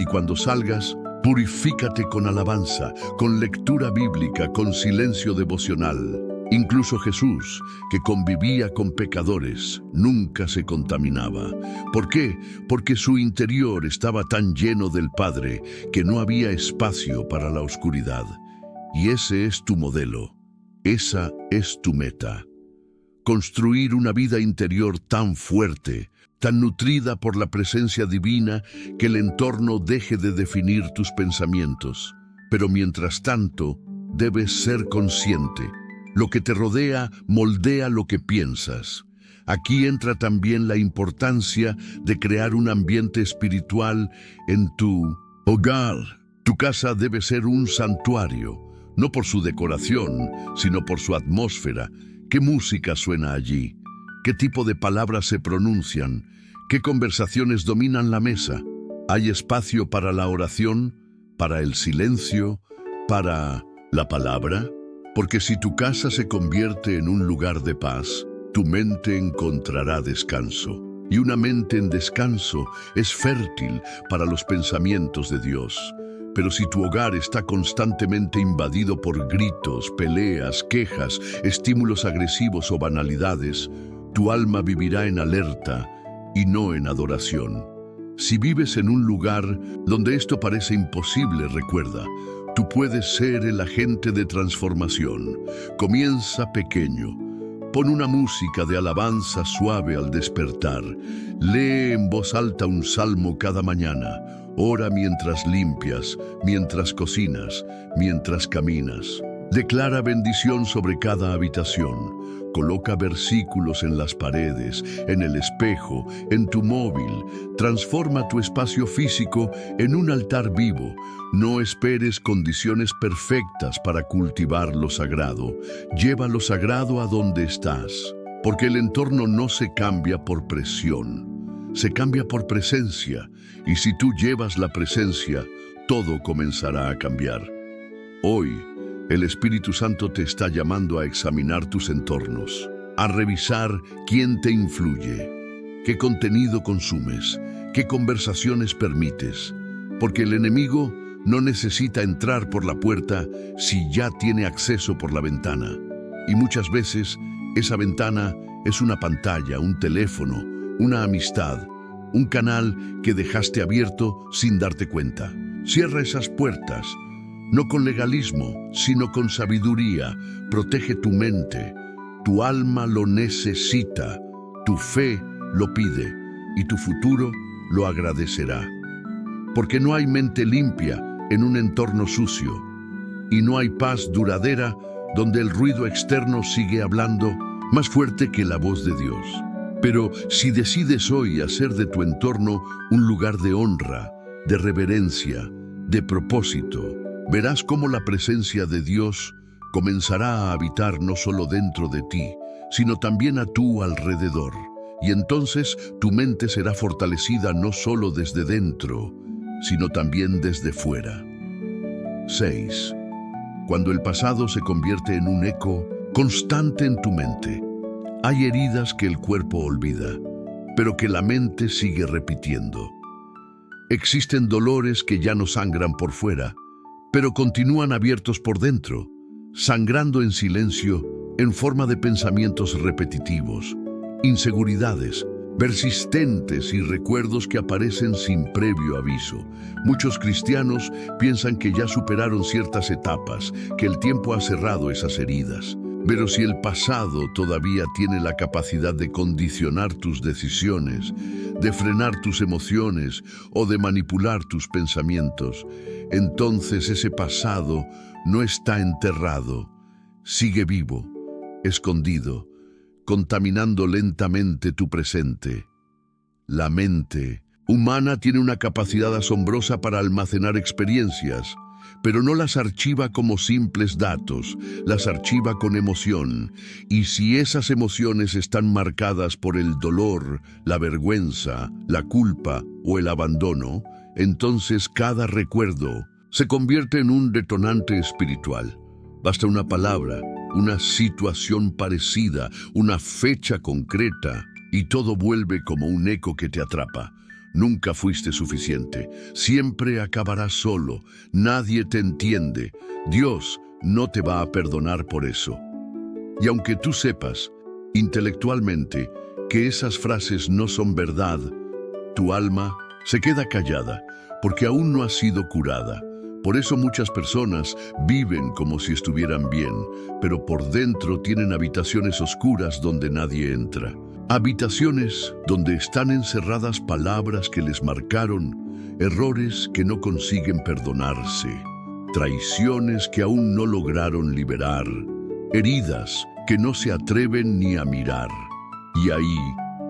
Y cuando salgas, purifícate con alabanza, con lectura bíblica, con silencio devocional. Incluso Jesús, que convivía con pecadores, nunca se contaminaba. ¿Por qué? Porque su interior estaba tan lleno del Padre que no había espacio para la oscuridad. Y ese es tu modelo. Esa es tu meta. Construir una vida interior tan fuerte, tan nutrida por la presencia divina, que el entorno deje de definir tus pensamientos. Pero mientras tanto, debes ser consciente. Lo que te rodea moldea lo que piensas. Aquí entra también la importancia de crear un ambiente espiritual en tu hogar. Tu casa debe ser un santuario, no por su decoración, sino por su atmósfera, ¿Qué música suena allí? ¿Qué tipo de palabras se pronuncian? ¿Qué conversaciones dominan la mesa? ¿Hay espacio para la oración, para el silencio, para la palabra? Porque si tu casa se convierte en un lugar de paz, tu mente encontrará descanso. Y una mente en descanso es fértil para los pensamientos de Dios. Pero si tu hogar está constantemente invadido por gritos, peleas, quejas, estímulos agresivos o banalidades, tu alma vivirá en alerta y no en adoración. Si vives en un lugar donde esto parece imposible, recuerda, tú puedes ser el agente de transformación. Comienza pequeño. Pon una música de alabanza suave al despertar. Lee en voz alta un salmo cada mañana. Ora mientras limpias, mientras cocinas, mientras caminas. Declara bendición sobre cada habitación. Coloca versículos en las paredes, en el espejo, en tu móvil. Transforma tu espacio físico en un altar vivo. No esperes condiciones perfectas para cultivar lo sagrado. Lleva lo sagrado a donde estás, porque el entorno no se cambia por presión, se cambia por presencia, y si tú llevas la presencia, todo comenzará a cambiar. Hoy, el Espíritu Santo te está llamando a examinar tus entornos, a revisar quién te influye, qué contenido consumes, qué conversaciones permites, porque el enemigo no necesita entrar por la puerta si ya tiene acceso por la ventana. Y muchas veces esa ventana es una pantalla, un teléfono, una amistad, un canal que dejaste abierto sin darte cuenta. Cierra esas puertas. No con legalismo, sino con sabiduría. Protege tu mente. Tu alma lo necesita, tu fe lo pide y tu futuro lo agradecerá. Porque no hay mente limpia en un entorno sucio y no hay paz duradera donde el ruido externo sigue hablando más fuerte que la voz de Dios. Pero si decides hoy hacer de tu entorno un lugar de honra, de reverencia, de propósito, verás cómo la presencia de Dios comenzará a habitar no solo dentro de ti, sino también a tu alrededor. Y entonces tu mente será fortalecida no solo desde dentro, sino también desde fuera. 6. Cuando el pasado se convierte en un eco constante en tu mente, hay heridas que el cuerpo olvida, pero que la mente sigue repitiendo. Existen dolores que ya no sangran por fuera, pero continúan abiertos por dentro, sangrando en silencio en forma de pensamientos repetitivos, inseguridades persistentes y recuerdos que aparecen sin previo aviso. Muchos cristianos piensan que ya superaron ciertas etapas, que el tiempo ha cerrado esas heridas. Pero si el pasado todavía tiene la capacidad de condicionar tus decisiones, de frenar tus emociones o de manipular tus pensamientos, entonces ese pasado no está enterrado, sigue vivo, escondido, contaminando lentamente tu presente. La mente humana tiene una capacidad asombrosa para almacenar experiencias, pero no las archiva como simples datos, las archiva con emoción. Y si esas emociones están marcadas por el dolor, la vergüenza, la culpa o el abandono, entonces cada recuerdo se convierte en un detonante espiritual. Basta una palabra, una situación parecida, una fecha concreta, y todo vuelve como un eco que te atrapa. Nunca fuiste suficiente, siempre acabarás solo, nadie te entiende, Dios no te va a perdonar por eso. Y aunque tú sepas, intelectualmente, que esas frases no son verdad, tu alma se queda callada, porque aún no ha sido curada. Por eso muchas personas viven como si estuvieran bien, pero por dentro tienen habitaciones oscuras donde nadie entra. Habitaciones donde están encerradas palabras que les marcaron, errores que no consiguen perdonarse, traiciones que aún no lograron liberar, heridas que no se atreven ni a mirar. Y ahí,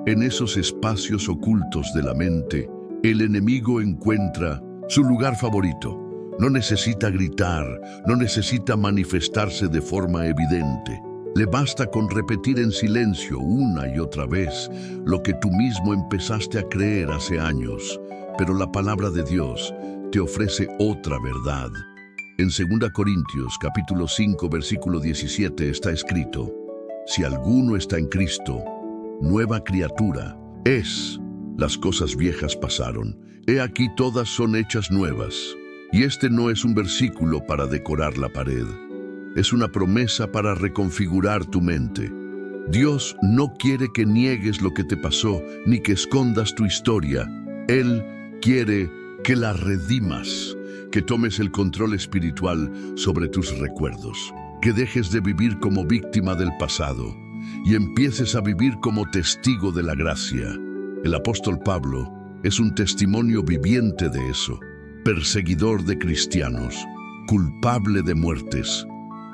en esos espacios ocultos de la mente, el enemigo encuentra su lugar favorito. No necesita gritar, no necesita manifestarse de forma evidente. Le basta con repetir en silencio una y otra vez lo que tú mismo empezaste a creer hace años, pero la palabra de Dios te ofrece otra verdad. En 2 Corintios capítulo 5 versículo 17 está escrito: si alguno está en Cristo, nueva criatura es. Las cosas viejas pasaron, he aquí todas son hechas nuevas. Y este no es un versículo para decorar la pared, es una promesa para reconfigurar tu mente. Dios no quiere que niegues lo que te pasó, ni que escondas tu historia. Él quiere que la redimas, que tomes el control espiritual sobre tus recuerdos, que dejes de vivir como víctima del pasado y empieces a vivir como testigo de la gracia. El apóstol Pablo es un testimonio viviente de eso. Perseguidor de cristianos, culpable de muertes,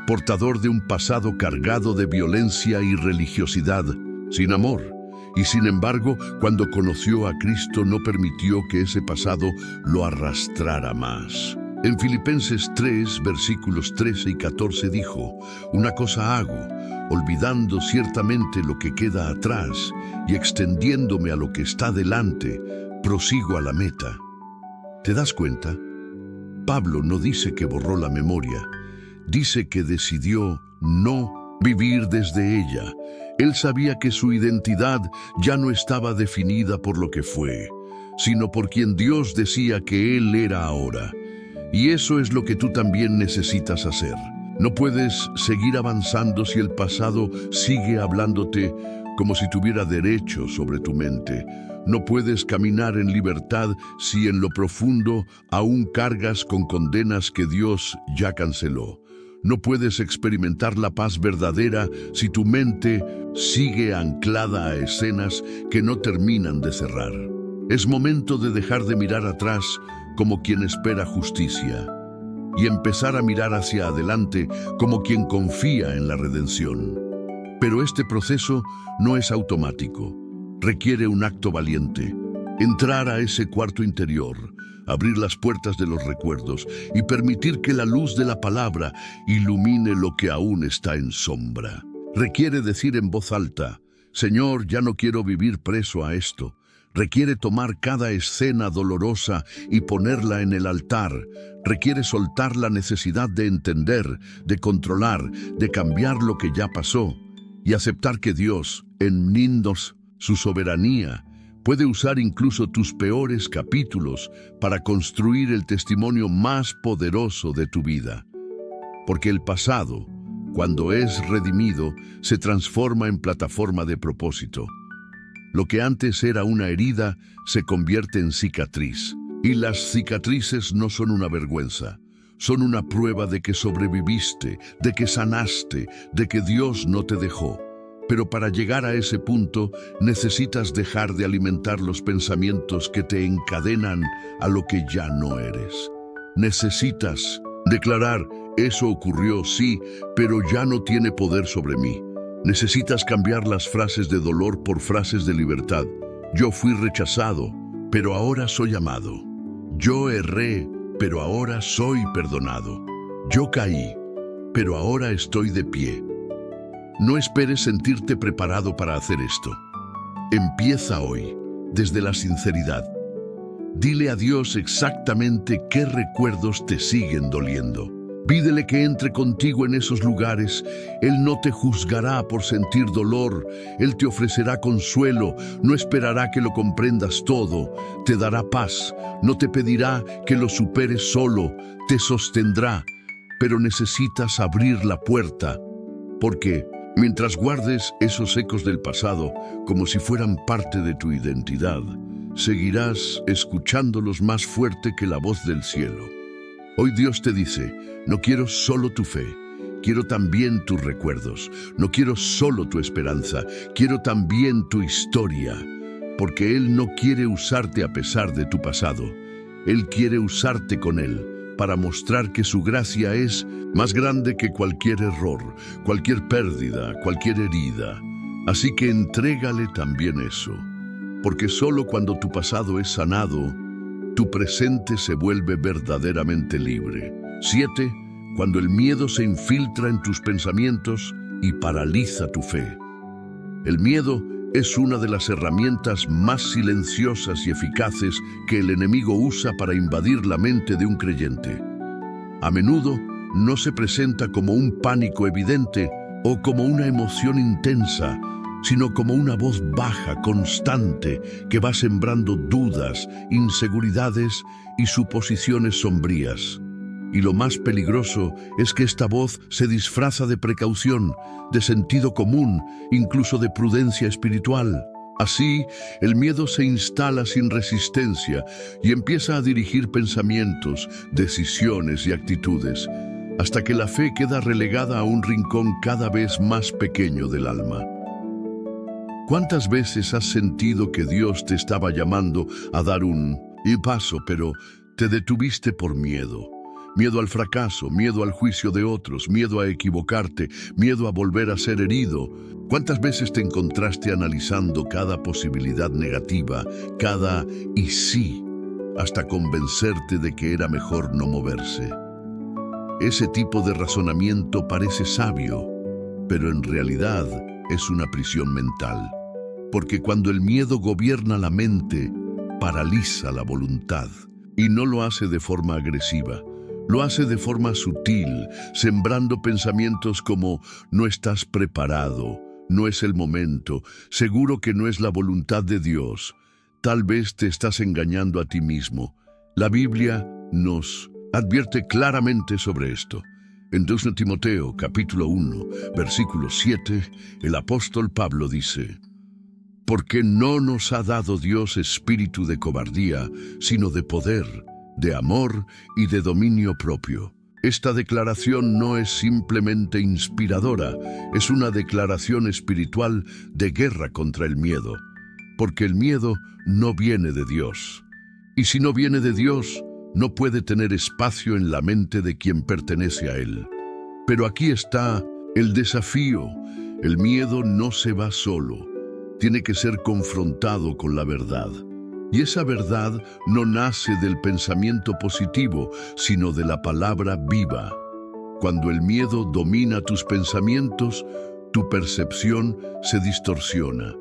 portador de un pasado cargado de violencia y religiosidad, sin amor. Y sin embargo, cuando conoció a Cristo no permitió que ese pasado lo arrastrara más. En Filipenses 3, versículos 13 y 14 dijo: una cosa hago, olvidando ciertamente lo que queda atrás y extendiéndome a lo que está delante, prosigo a la meta. ¿Te das cuenta? Pablo no dice que borró la memoria, dice que decidió no vivir desde ella. Él sabía que su identidad ya no estaba definida por lo que fue, sino por quien Dios decía que él era ahora. Y eso es lo que tú también necesitas hacer. No puedes seguir avanzando si el pasado sigue hablándote como si tuviera derecho sobre tu mente. No puedes caminar en libertad si en lo profundo aún cargas con condenas que Dios ya canceló. No puedes experimentar la paz verdadera si tu mente sigue anclada a escenas que no terminan de cerrar. Es momento de dejar de mirar atrás como quien espera justicia y empezar a mirar hacia adelante como quien confía en la redención. Pero este proceso no es automático. Requiere un acto valiente, entrar a ese cuarto interior, abrir las puertas de los recuerdos y permitir que la luz de la palabra ilumine lo que aún está en sombra. Requiere decir en voz alta: Señor, ya no quiero vivir preso a esto. Requiere tomar cada escena dolorosa y ponerla en el altar. Requiere soltar la necesidad de entender, de controlar, de cambiar lo que ya pasó y aceptar que Dios, en su soberanía, puede usar incluso tus peores capítulos para construir el testimonio más poderoso de tu vida. Porque el pasado, cuando es redimido, se transforma en plataforma de propósito. Lo que antes era una herida se convierte en cicatriz. Y las cicatrices no son una vergüenza, son una prueba de que sobreviviste, de que sanaste, de que Dios no te dejó. Pero para llegar a ese punto, necesitas dejar de alimentar los pensamientos que te encadenan a lo que ya no eres. Necesitas declarar: eso ocurrió, sí, pero ya no tiene poder sobre mí. Necesitas cambiar las frases de dolor por frases de libertad. Yo fui rechazado, pero ahora soy amado. Yo erré, pero ahora soy perdonado. Yo caí, pero ahora estoy de pie. No esperes sentirte preparado para hacer esto. Empieza hoy, desde la sinceridad. Dile a Dios exactamente qué recuerdos te siguen doliendo. Pídele que entre contigo en esos lugares. Él no te juzgará por sentir dolor. Él te ofrecerá consuelo. No esperará que lo comprendas todo. Te dará paz. No te pedirá que lo superes solo. Te sostendrá. Pero necesitas abrir la puerta. Porque mientras guardes esos ecos del pasado como si fueran parte de tu identidad, seguirás escuchándolos más fuerte que la voz del cielo. Hoy Dios te dice: no quiero solo tu fe, quiero también tus recuerdos. No quiero solo tu esperanza, quiero también tu historia. Porque Él no quiere usarte a pesar de tu pasado. Él quiere usarte con Él para mostrar que su gracia es más grande que cualquier error, cualquier pérdida, cualquier herida. Así que entrégale también eso. Porque solo cuando tu pasado es sanado, tu presente se vuelve verdaderamente libre. 7. Cuando el miedo se infiltra en tus pensamientos, y paraliza tu fe. El miedo es una de las herramientas más silenciosas y eficaces que el enemigo usa para invadir la mente de un creyente. A menudo no se presenta como un pánico evidente o como una emoción intensa, sino como una voz baja, constante, que va sembrando dudas, inseguridades y suposiciones sombrías. Y lo más peligroso es que esta voz se disfraza de precaución, de sentido común, incluso de prudencia espiritual. Así, el miedo se instala sin resistencia y empieza a dirigir pensamientos, decisiones y actitudes, hasta que la fe queda relegada a un rincón cada vez más pequeño del alma. ¿Cuántas veces has sentido que Dios te estaba llamando a dar un paso, pero te detuviste por miedo? Miedo al fracaso, miedo al juicio de otros, miedo a equivocarte, miedo a volver a ser herido. ¿Cuántas veces te encontraste analizando cada posibilidad negativa, cada y sí, hasta convencerte de que era mejor no moverse? Ese tipo de razonamiento parece sabio, pero en realidad es una prisión mental, porque cuando el miedo gobierna la mente, paraliza la voluntad, y no lo hace de forma agresiva. Lo hace de forma sutil, sembrando pensamientos como no estás preparado, no es el momento, seguro que no es la voluntad de Dios, tal vez te estás engañando a ti mismo. La Biblia nos advierte claramente sobre esto. En 2 Timoteo, capítulo 1, versículo 7, el apóstol Pablo dice: «Porque no nos ha dado Dios espíritu de cobardía, sino de poder, de amor y de dominio propio». Esta declaración no es simplemente inspiradora, es una declaración espiritual de guerra contra el miedo, porque el miedo no viene de Dios. Y si no viene de Dios, no puede tener espacio en la mente de quien pertenece a Él. Pero aquí está el desafío. El miedo no se va solo. Tiene que ser confrontado con la verdad. Y esa verdad no nace del pensamiento positivo, sino de la palabra viva. Cuando el miedo domina tus pensamientos, tu percepción se distorsiona.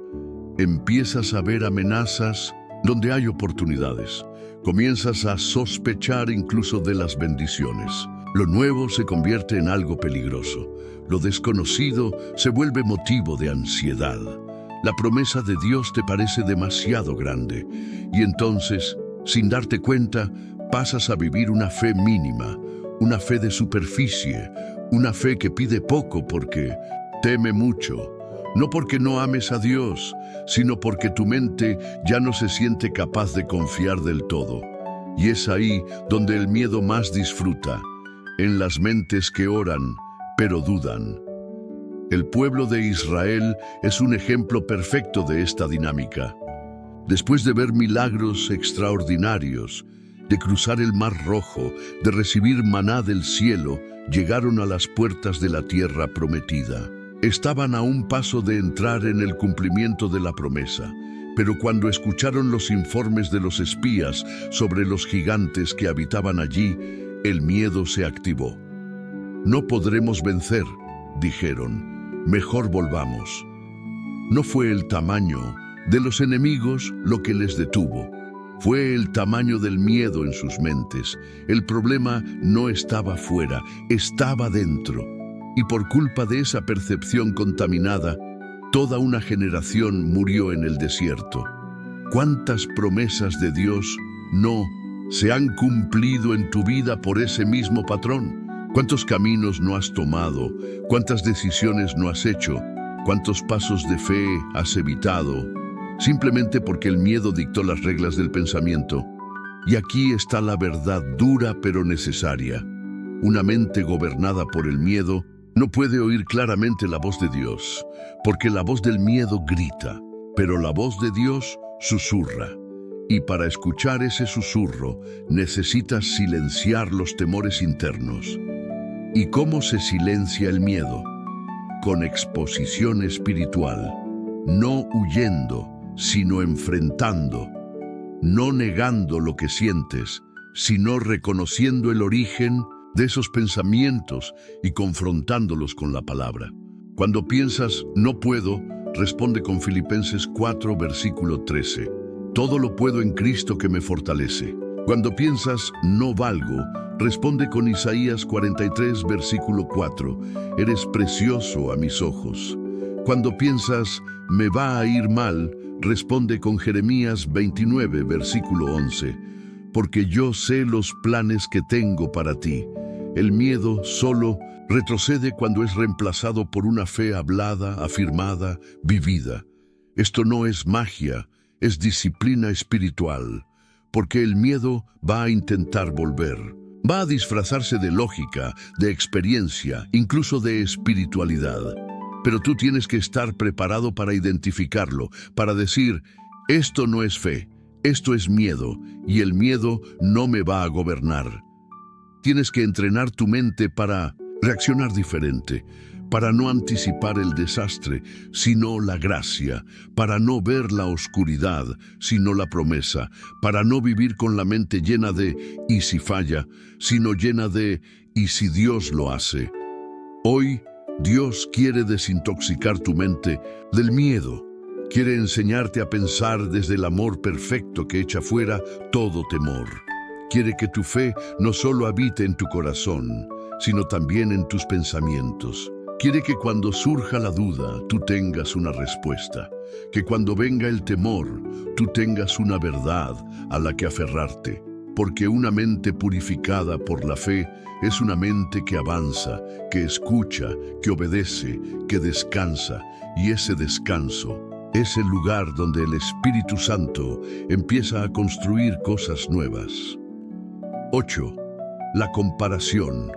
Empiezas a ver amenazas donde hay oportunidades. Comienzas a sospechar incluso de las bendiciones. Lo nuevo se convierte en algo peligroso. Lo desconocido se vuelve motivo de ansiedad. La promesa de Dios te parece demasiado grande y entonces, sin darte cuenta, pasas a vivir una fe mínima, una fe de superficie, una fe que pide poco porque teme mucho. No porque no ames a Dios, sino porque tu mente ya no se siente capaz de confiar del todo. Y es ahí donde el miedo más disfruta, en las mentes que oran, pero dudan. El pueblo de Israel es un ejemplo perfecto de esta dinámica. Después de ver milagros extraordinarios, de cruzar el Mar Rojo, de recibir maná del cielo, llegaron a las puertas de la tierra prometida. Estaban a un paso de entrar en el cumplimiento de la promesa, pero cuando escucharon los informes de los espías sobre los gigantes que habitaban allí, el miedo se activó. «No podremos vencer», dijeron, «mejor volvamos». No fue el tamaño de los enemigos lo que les detuvo, fue el tamaño del miedo en sus mentes. El problema no estaba fuera, estaba dentro. Y por culpa de esa percepción contaminada, toda una generación murió en el desierto. ¿Cuántas promesas de Dios no se han cumplido en tu vida por ese mismo patrón? ¿Cuántos caminos no has tomado? ¿Cuántas decisiones no has hecho? ¿Cuántos pasos de fe has evitado? Simplemente porque el miedo dictó las reglas del pensamiento. Y aquí está la verdad dura pero necesaria. Una mente gobernada por el miedo no puede oír claramente la voz de Dios, porque la voz del miedo grita, pero la voz de Dios susurra. Y para escuchar ese susurro, necesitas silenciar los temores internos. ¿Y cómo se silencia el miedo? Con exposición espiritual, no huyendo, sino enfrentando, no negando lo que sientes, sino reconociendo el origen de esos pensamientos y confrontándolos con la palabra. Cuando piensas no puedo, responde con Filipenses 4, versículo 13. Todo lo puedo en Cristo que me fortalece. Cuando piensas no valgo, responde con Isaías 43, versículo 4. Eres precioso a mis ojos. Cuando piensas me va a ir mal, responde con Jeremías 29, versículo 11. Porque yo sé los planes que tengo para ti. El miedo solo retrocede cuando es reemplazado por una fe hablada, afirmada, vivida. Esto no es magia, es disciplina espiritual, porque el miedo va a intentar volver. Va a disfrazarse de lógica, de experiencia, incluso de espiritualidad. Pero tú tienes que estar preparado para identificarlo, para decir, esto no es fe, esto es miedo, y el miedo no me va a gobernar. Tienes que entrenar tu mente para reaccionar diferente, para no anticipar el desastre, sino la gracia, para no ver la oscuridad, sino la promesa, para no vivir con la mente llena de «y si falla», sino llena de «y si Dios lo hace». Hoy, Dios quiere desintoxicar tu mente del miedo. Quiere enseñarte a pensar desde el amor perfecto que echa fuera todo temor. Quiere que tu fe no solo habite en tu corazón, sino también en tus pensamientos. Quiere que cuando surja la duda, tú tengas una respuesta. Que cuando venga el temor, tú tengas una verdad a la que aferrarte. Porque una mente purificada por la fe es una mente que avanza, que escucha, que obedece, que descansa. Y ese descanso es el lugar donde el Espíritu Santo empieza a construir cosas nuevas. 8. La comparación.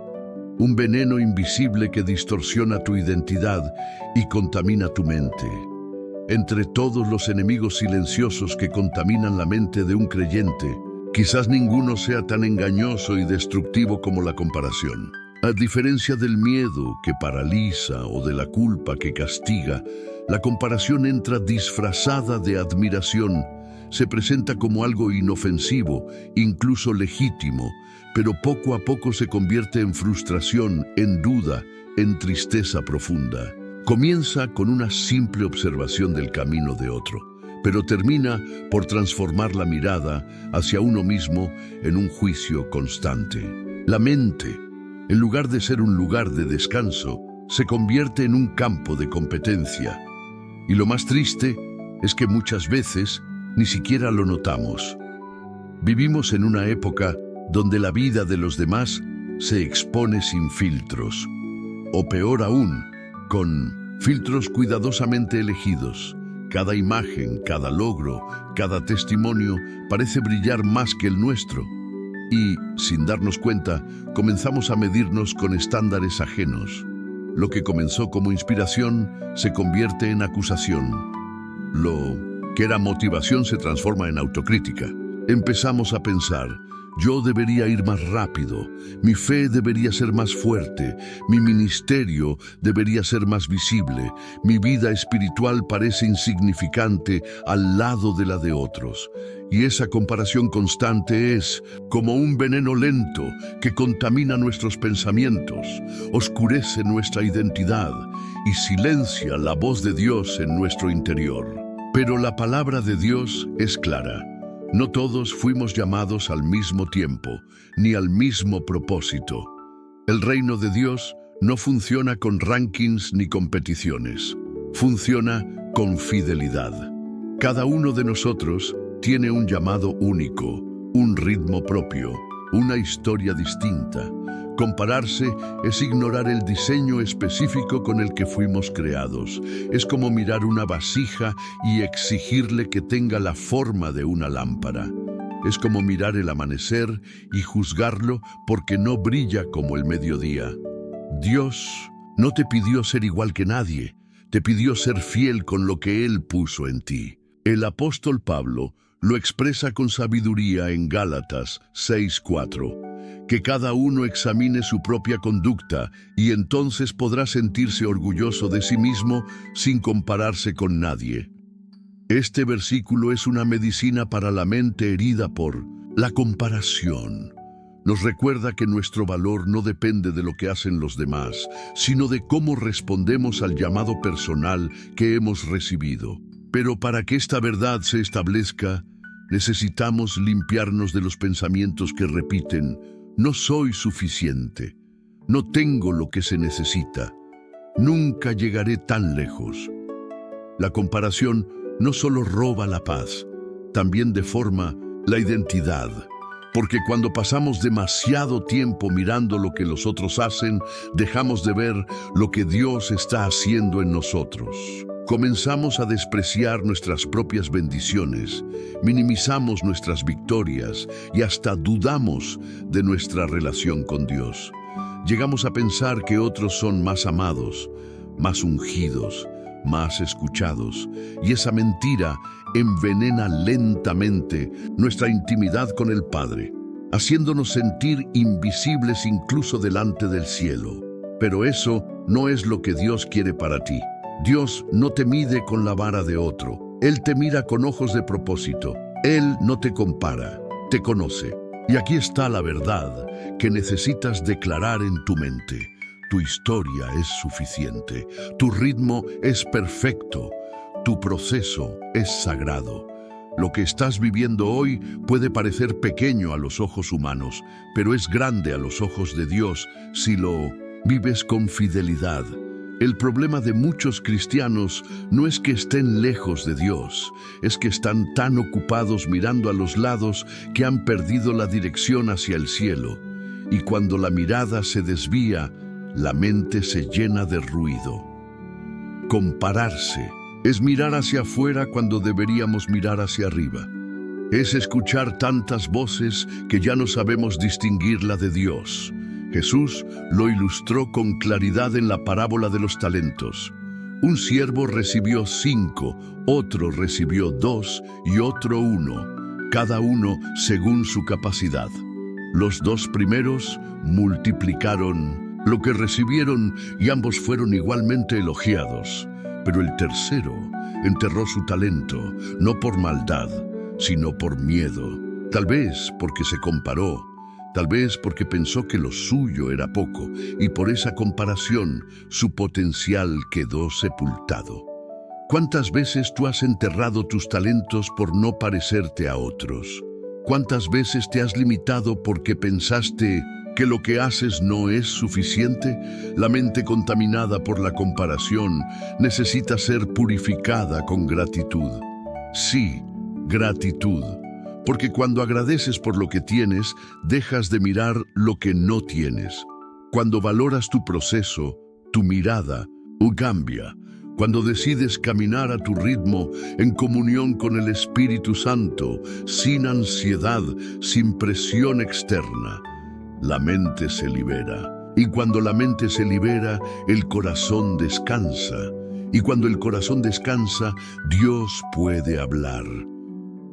Un veneno invisible que distorsiona tu identidad y contamina tu mente. Entre todos los enemigos silenciosos que contaminan la mente de un creyente, quizás ninguno sea tan engañoso y destructivo como la comparación. A diferencia del miedo que paraliza o de la culpa que castiga, la comparación entra disfrazada de admiración. Se presenta como algo inofensivo, incluso legítimo, pero poco a poco se convierte en frustración, en duda, en tristeza profunda. Comienza con una simple observación del camino de otro, pero termina por transformar la mirada hacia uno mismo en un juicio constante. La mente, en lugar de ser un lugar de descanso, se convierte en un campo de competencia. Y lo más triste es que muchas veces ni siquiera lo notamos. Vivimos en una época donde la vida de los demás se expone sin filtros, o peor aún, con filtros cuidadosamente elegidos. Cada imagen, cada logro, cada testimonio parece brillar más que el nuestro. Y, sin darnos cuenta, comenzamos a medirnos con estándares ajenos. Lo que comenzó como inspiración se convierte en acusación. Lo que era motivación se transforma en autocrítica. Empezamos a pensar, yo debería ir más rápido, mi fe debería ser más fuerte, mi ministerio debería ser más visible, mi vida espiritual parece insignificante al lado de la de otros. Y esa comparación constante es como un veneno lento que contamina nuestros pensamientos, oscurece nuestra identidad y silencia la voz de Dios en nuestro interior. Pero la palabra de Dios es clara. No todos fuimos llamados al mismo tiempo, ni al mismo propósito. El reino de Dios no funciona con rankings ni competiciones. Funciona con fidelidad. Cada uno de nosotros tiene un llamado único, un ritmo propio, una historia distinta. Compararse es ignorar el diseño específico con el que fuimos creados. Es como mirar una vasija y exigirle que tenga la forma de una lámpara. Es como mirar el amanecer y juzgarlo porque no brilla como el mediodía. Dios no te pidió ser igual que nadie, te pidió ser fiel con lo que Él puso en ti. El apóstol Pablo lo expresa con sabiduría en Gálatas 6:4. Que cada uno examine su propia conducta y entonces podrá sentirse orgulloso de sí mismo sin compararse con nadie. Este versículo es una medicina para la mente herida por la comparación. Nos recuerda que nuestro valor no depende de lo que hacen los demás, sino de cómo respondemos al llamado personal que hemos recibido. Pero para que esta verdad se establezca, necesitamos limpiarnos de los pensamientos que repiten: no soy suficiente, no tengo lo que se necesita, nunca llegaré tan lejos. La comparación no solo roba la paz, también deforma la identidad. Porque cuando pasamos demasiado tiempo mirando lo que los otros hacen, dejamos de ver lo que Dios está haciendo en nosotros. Comenzamos a despreciar nuestras propias bendiciones, minimizamos nuestras victorias y hasta dudamos de nuestra relación con Dios. Llegamos a pensar que otros son más amados, más ungidos, más escuchados, y esa mentira envenena lentamente nuestra intimidad con el Padre, haciéndonos sentir invisibles incluso delante del cielo. Pero eso no es lo que Dios quiere para ti. Dios no te mide con la vara de otro. Él te mira con ojos de propósito. Él no te compara, te conoce. Y aquí está la verdad que necesitas declarar en tu mente. Tu historia es suficiente, tu ritmo es perfecto, tu proceso es sagrado. Lo que estás viviendo hoy puede parecer pequeño a los ojos humanos, pero es grande a los ojos de Dios si lo vives con fidelidad. El problema de muchos cristianos no es que estén lejos de Dios, es que están tan ocupados mirando a los lados que han perdido la dirección hacia el cielo. Y cuando la mirada se desvía, la mente se llena de ruido. Compararse es mirar hacia afuera cuando deberíamos mirar hacia arriba. Es escuchar tantas voces que ya no sabemos distinguir la de Dios. Jesús lo ilustró con claridad en la parábola de los talentos. Un siervo recibió 5, otro recibió 2 y otro 1, cada uno según su capacidad. Los 2 primeros multiplicaron lo que recibieron y ambos fueron igualmente elogiados. Pero el tercero enterró su talento, no por maldad, sino por miedo. Tal vez porque se comparó, tal vez porque pensó que lo suyo era poco, y por esa comparación su potencial quedó sepultado. ¿Cuántas veces tú has enterrado tus talentos por no parecerte a otros? ¿Cuántas veces te has limitado porque pensaste que lo que haces no es suficiente? La mente contaminada por la comparación necesita ser purificada con gratitud. Sí, gratitud. Porque cuando agradeces por lo que tienes, dejas de mirar lo que no tienes. Cuando valoras tu proceso, tu mirada cambia. Cuando decides caminar a tu ritmo, en comunión con el Espíritu Santo, sin ansiedad, sin presión externa, la mente se libera. Y cuando la mente se libera, el corazón descansa. Y cuando el corazón descansa, Dios puede hablar.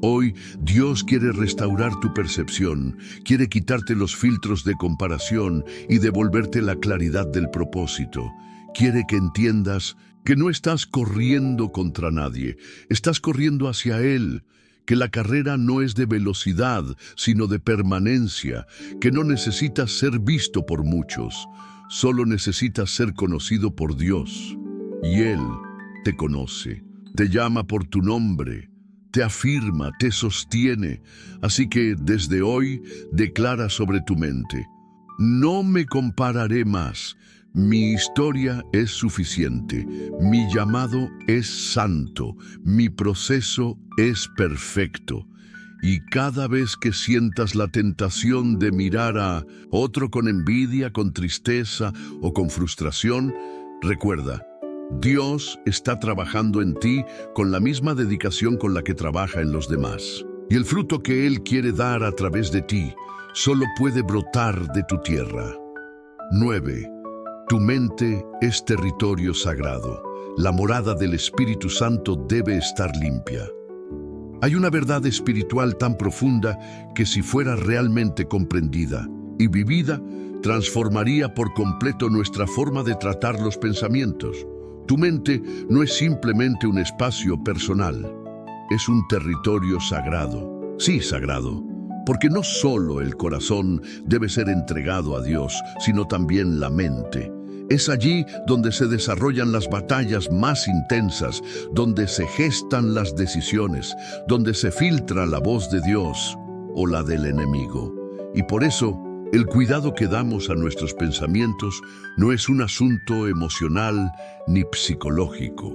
Hoy, Dios quiere restaurar tu percepción, quiere quitarte los filtros de comparación y devolverte la claridad del propósito. Quiere que entiendas que no estás corriendo contra nadie, estás corriendo hacia Él. Que la carrera no es de velocidad, sino de permanencia, que no necesitas ser visto por muchos, solo necesitas ser conocido por Dios. Y Él te conoce, te llama por tu nombre, te afirma, te sostiene. Así que desde hoy declara sobre tu mente: no me compararé más. Mi historia es suficiente, mi llamado es santo, mi proceso es perfecto. Y cada vez que sientas la tentación de mirar a otro con envidia, con tristeza o con frustración, recuerda, Dios está trabajando en ti con la misma dedicación con la que trabaja en los demás. Y el fruto que Él quiere dar a través de ti solo puede brotar de tu tierra. 9. Tu mente es territorio sagrado. La morada del Espíritu Santo debe estar limpia. Hay una verdad espiritual tan profunda que si fuera realmente comprendida y vivida, transformaría por completo nuestra forma de tratar los pensamientos. Tu mente no es simplemente un espacio personal, es un territorio sagrado. Sí, sagrado, Porque no solo el corazón debe ser entregado a Dios, sino también la mente. Es allí donde se desarrollan las batallas más intensas, donde se gestan las decisiones, donde se filtra la voz de Dios o la del enemigo. Y por eso, el cuidado que damos a nuestros pensamientos no es un asunto emocional ni psicológico.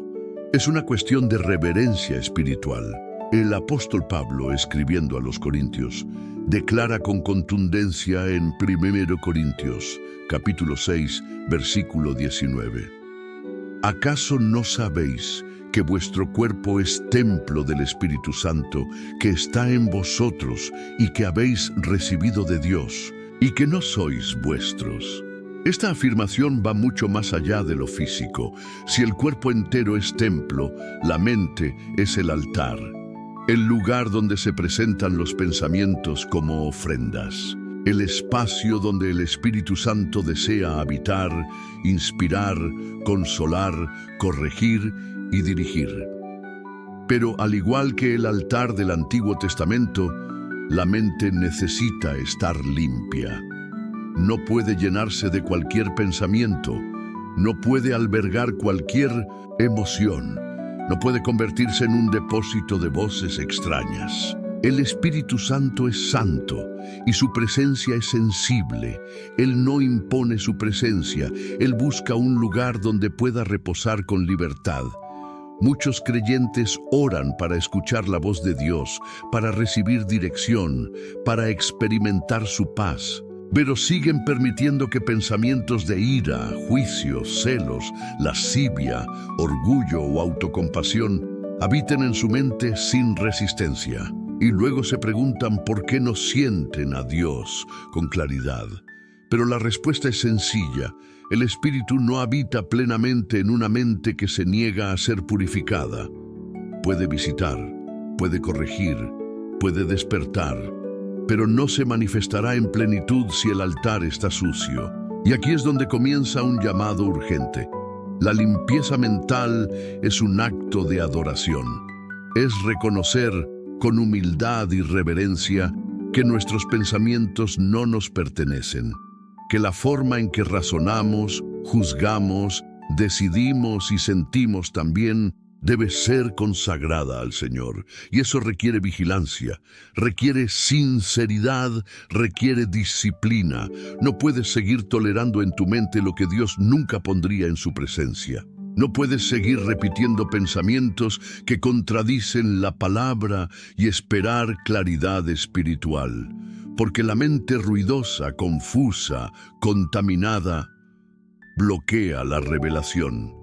Es una cuestión de reverencia espiritual. El apóstol Pablo, escribiendo a los Corintios, declara con contundencia en 1 Corintios, capítulo 6, versículo 19. ¿Acaso no sabéis que vuestro cuerpo es templo del Espíritu Santo, que está en vosotros y que habéis recibido de Dios, y que no sois vuestros? Esta afirmación va mucho más allá de lo físico. Si el cuerpo entero es templo, la mente es el altar, el lugar donde se presentan los pensamientos como ofrendas, el espacio donde el Espíritu Santo desea habitar, inspirar, consolar, corregir y dirigir. Pero al igual que el altar del Antiguo Testamento, la mente necesita estar limpia. No puede llenarse de cualquier pensamiento, no puede albergar cualquier emoción, no puede convertirse en un depósito de voces extrañas. El Espíritu Santo es santo y su presencia es sensible. Él no impone su presencia, Él busca un lugar donde pueda reposar con libertad. Muchos creyentes oran para escuchar la voz de Dios, para recibir dirección, para experimentar su paz. Pero siguen permitiendo que pensamientos de ira, juicio, celos, lascivia, orgullo o autocompasión habiten en su mente sin resistencia. Y luego se preguntan por qué no sienten a Dios con claridad. Pero la respuesta es sencilla. El Espíritu no habita plenamente en una mente que se niega a ser purificada. Puede visitar, puede corregir, puede despertar, pero no se manifestará en plenitud si el altar está sucio. Y aquí es donde comienza un llamado urgente. La limpieza mental es un acto de adoración. Es reconocer con humildad y reverencia que nuestros pensamientos no nos pertenecen, que la forma en que razonamos, juzgamos, decidimos y sentimos también debe ser consagrada al Señor. Y eso requiere vigilancia, requiere sinceridad, requiere disciplina. No puedes seguir tolerando en tu mente lo que Dios nunca pondría en su presencia. No puedes seguir repitiendo pensamientos que contradicen la palabra y esperar claridad espiritual. Porque la mente ruidosa, confusa, contaminada, bloquea la revelación.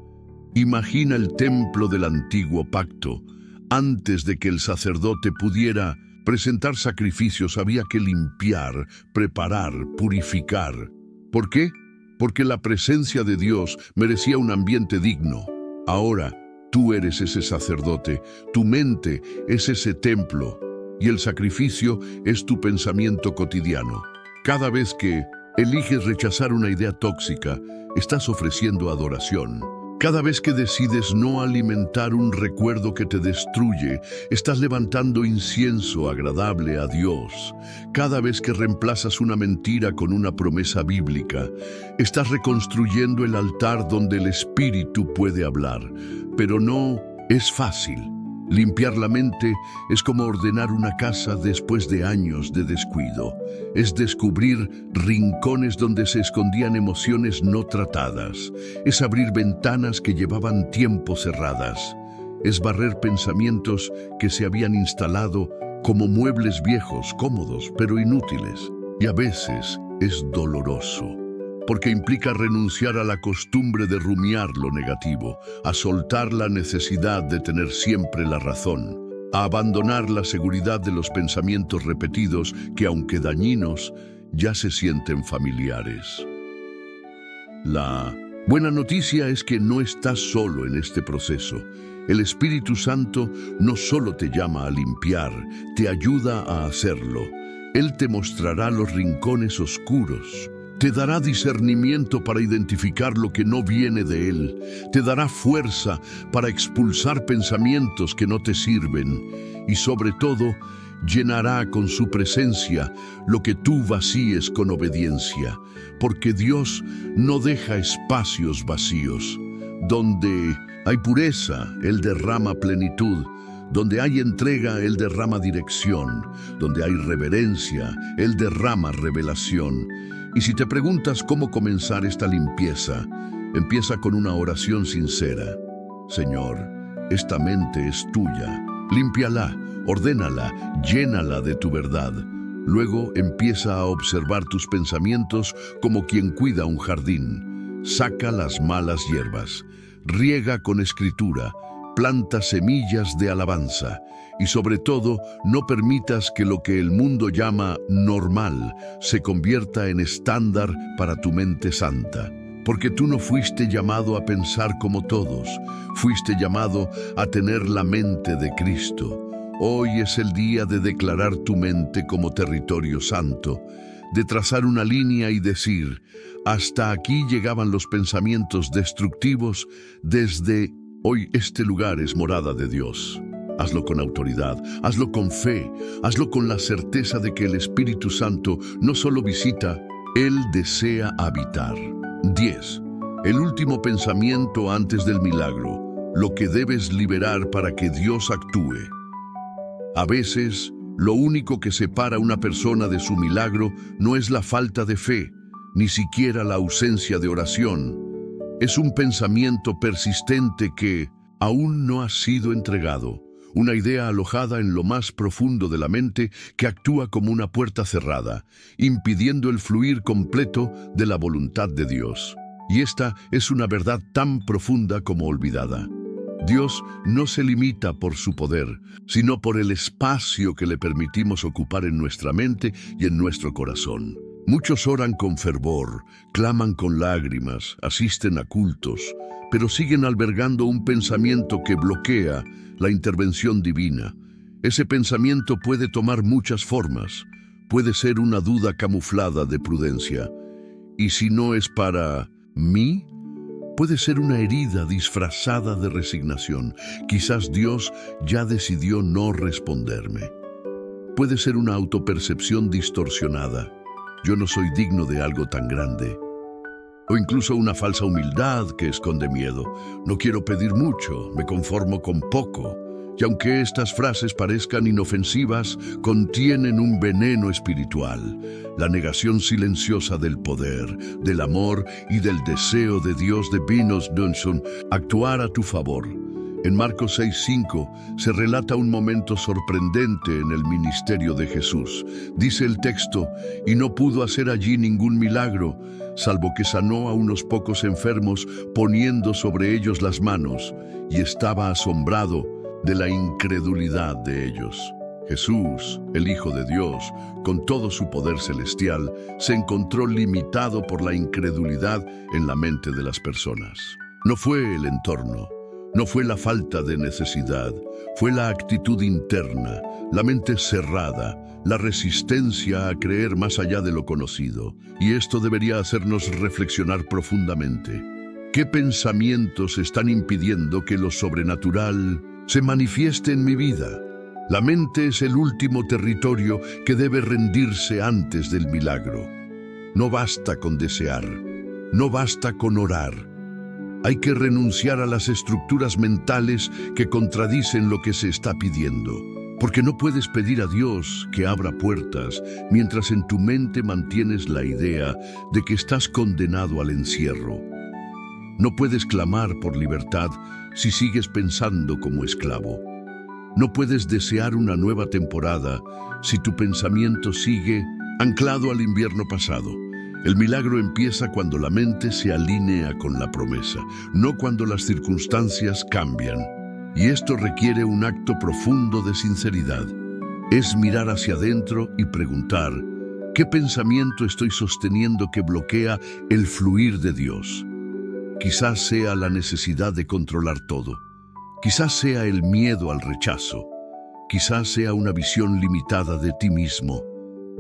Imagina el templo del antiguo pacto. Antes de que el sacerdote pudiera presentar sacrificios, había que limpiar, preparar, purificar. ¿Por qué? Porque la presencia de Dios merecía un ambiente digno. Ahora, tú eres ese sacerdote, tu mente es ese templo, y el sacrificio es tu pensamiento cotidiano. Cada vez que eliges rechazar una idea tóxica, estás ofreciendo adoración. Cada vez que decides no alimentar un recuerdo que te destruye, estás levantando incienso agradable a Dios. Cada vez que reemplazas una mentira con una promesa bíblica, estás reconstruyendo el altar donde el Espíritu puede hablar. Pero no es fácil. Limpiar la mente es como ordenar una casa después de años de descuido. Es descubrir rincones donde se escondían emociones no tratadas. Es abrir ventanas que llevaban tiempo cerradas. Es barrer pensamientos que se habían instalado como muebles viejos, cómodos, pero inútiles. Y a veces es doloroso, porque implica renunciar a la costumbre de rumiar lo negativo, a soltar la necesidad de tener siempre la razón, a abandonar la seguridad de los pensamientos repetidos que, aunque dañinos, ya se sienten familiares. La buena noticia es que no estás solo en este proceso. El Espíritu Santo no solo te llama a limpiar, te ayuda a hacerlo. Él te mostrará los rincones oscuros. Te dará discernimiento para identificar lo que no viene de Él. Te dará fuerza para expulsar pensamientos que no te sirven. Y sobre todo, llenará con su presencia lo que tú vacíes con obediencia, porque Dios no deja espacios vacíos. Donde hay pureza, Él derrama plenitud. Donde hay entrega, Él derrama dirección. Donde hay reverencia, Él derrama revelación. Y si te preguntas cómo comenzar esta limpieza, empieza con una oración sincera. Señor, esta mente es tuya. Límpiala, ordénala, llénala de tu verdad. Luego empieza a observar tus pensamientos como quien cuida un jardín. Saca las malas hierbas, riega con escritura, planta semillas de alabanza y sobre todo no permitas que lo que el mundo llama normal se convierta en estándar para tu mente santa. Porque tú no fuiste llamado a pensar como todos, fuiste llamado a tener la mente de Cristo. Hoy es el día de declarar tu mente como territorio santo, de trazar una línea y decir, hasta aquí llegaban los pensamientos destructivos, desde hoy este lugar es morada de Dios. Hazlo con autoridad, hazlo con fe, hazlo con la certeza de que el Espíritu Santo no solo visita, Él desea habitar. 10. El último pensamiento antes del milagro, lo que debes liberar para que Dios actúe. A veces, lo único que separa a una persona de su milagro no es la falta de fe, ni siquiera la ausencia de oración. Es un pensamiento persistente que aún no ha sido entregado, una idea alojada en lo más profundo de la mente que actúa como una puerta cerrada, impidiendo el fluir completo de la voluntad de Dios. Y esta es una verdad tan profunda como olvidada. Dios no se limita por su poder, sino por el espacio que le permitimos ocupar en nuestra mente y en nuestro corazón. Muchos oran con fervor, claman con lágrimas, asisten a cultos, pero siguen albergando un pensamiento que bloquea la intervención divina. Ese pensamiento puede tomar muchas formas. Puede ser una duda camuflada de prudencia. ¿Y si no es para mí? Puede ser una herida disfrazada de resignación. Quizás Dios ya decidió no responderme. Puede ser una autopercepción distorsionada. Yo no soy digno de algo tan grande. O incluso una falsa humildad que esconde miedo. No quiero pedir mucho, me conformo con poco. Y aunque estas frases parezcan inofensivas, contienen un veneno espiritual, la negación silenciosa del poder, del amor y del deseo de Dios de Venus Dunson actuar a tu favor. En Marcos 6:5 se relata un momento sorprendente en el ministerio de Jesús. Dice el texto, y no pudo hacer allí ningún milagro, salvo que sanó a unos pocos enfermos poniendo sobre ellos las manos, y estaba asombrado de la incredulidad de ellos. Jesús, el Hijo de Dios, con todo su poder celestial, se encontró limitado por la incredulidad en la mente de las personas. No fue el entorno, no fue la falta de necesidad, fue la actitud interna, la mente cerrada, la resistencia a creer más allá de lo conocido. Y esto debería hacernos reflexionar profundamente. ¿Qué pensamientos están impidiendo que lo sobrenatural se manifieste en mi vida? La mente es el último territorio que debe rendirse antes del milagro. No basta con desear, no basta con orar. Hay que renunciar a las estructuras mentales que contradicen lo que se está pidiendo. Porque no puedes pedir a Dios que abra puertas mientras en tu mente mantienes la idea de que estás condenado al encierro. No puedes clamar por libertad si sigues pensando como esclavo. No puedes desear una nueva temporada si tu pensamiento sigue anclado al invierno pasado. El milagro empieza cuando la mente se alinea con la promesa, no cuando las circunstancias cambian. Y esto requiere un acto profundo de sinceridad. Es mirar hacia adentro y preguntar, ¿qué pensamiento estoy sosteniendo que bloquea el fluir de Dios? Quizás sea la necesidad de controlar todo. Quizás sea el miedo al rechazo. Quizás sea una visión limitada de ti mismo,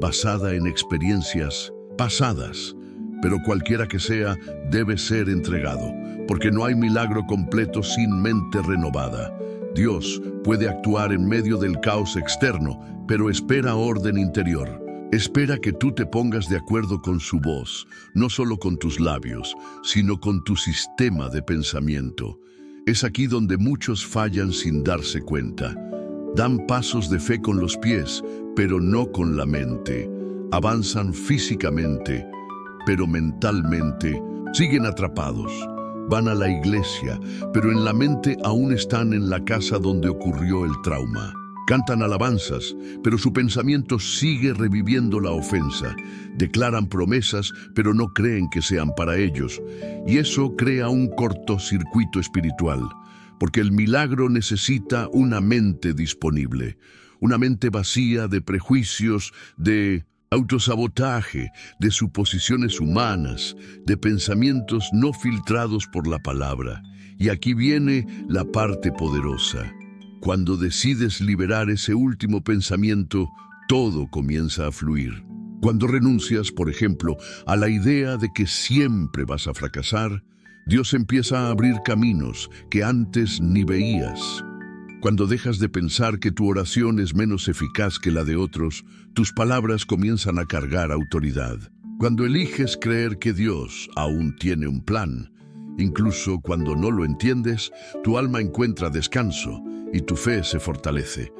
basada en experiencias pasadas. Pero cualquiera que sea, debe ser entregado, porque no hay milagro completo sin mente renovada. Dios puede actuar en medio del caos externo, pero espera orden interior. Espera que tú te pongas de acuerdo con su voz, no solo con tus labios, sino con tu sistema de pensamiento. Es aquí donde muchos fallan sin darse cuenta. Dan pasos de fe con los pies, pero no con la mente. Avanzan físicamente, pero mentalmente siguen atrapados. Van a la iglesia, pero en la mente aún están en la casa donde ocurrió el trauma. Cantan alabanzas, pero su pensamiento sigue reviviendo la ofensa. Declaran promesas, pero no creen que sean para ellos. Y eso crea un cortocircuito espiritual, porque el milagro necesita una mente disponible, una mente vacía de prejuicios, de autosabotaje, de suposiciones humanas, de pensamientos no filtrados por la palabra. Y aquí viene la parte poderosa. Cuando decides liberar ese último pensamiento, todo comienza a fluir. Cuando renuncias, por ejemplo, a la idea de que siempre vas a fracasar, Dios empieza a abrir caminos que antes ni veías. Cuando dejas de pensar que tu oración es menos eficaz que la de otros, tus palabras comienzan a cargar autoridad. Cuando eliges creer que Dios aún tiene un plan, incluso cuando no lo entiendes, tu alma encuentra descanso y tu fe se fortalece,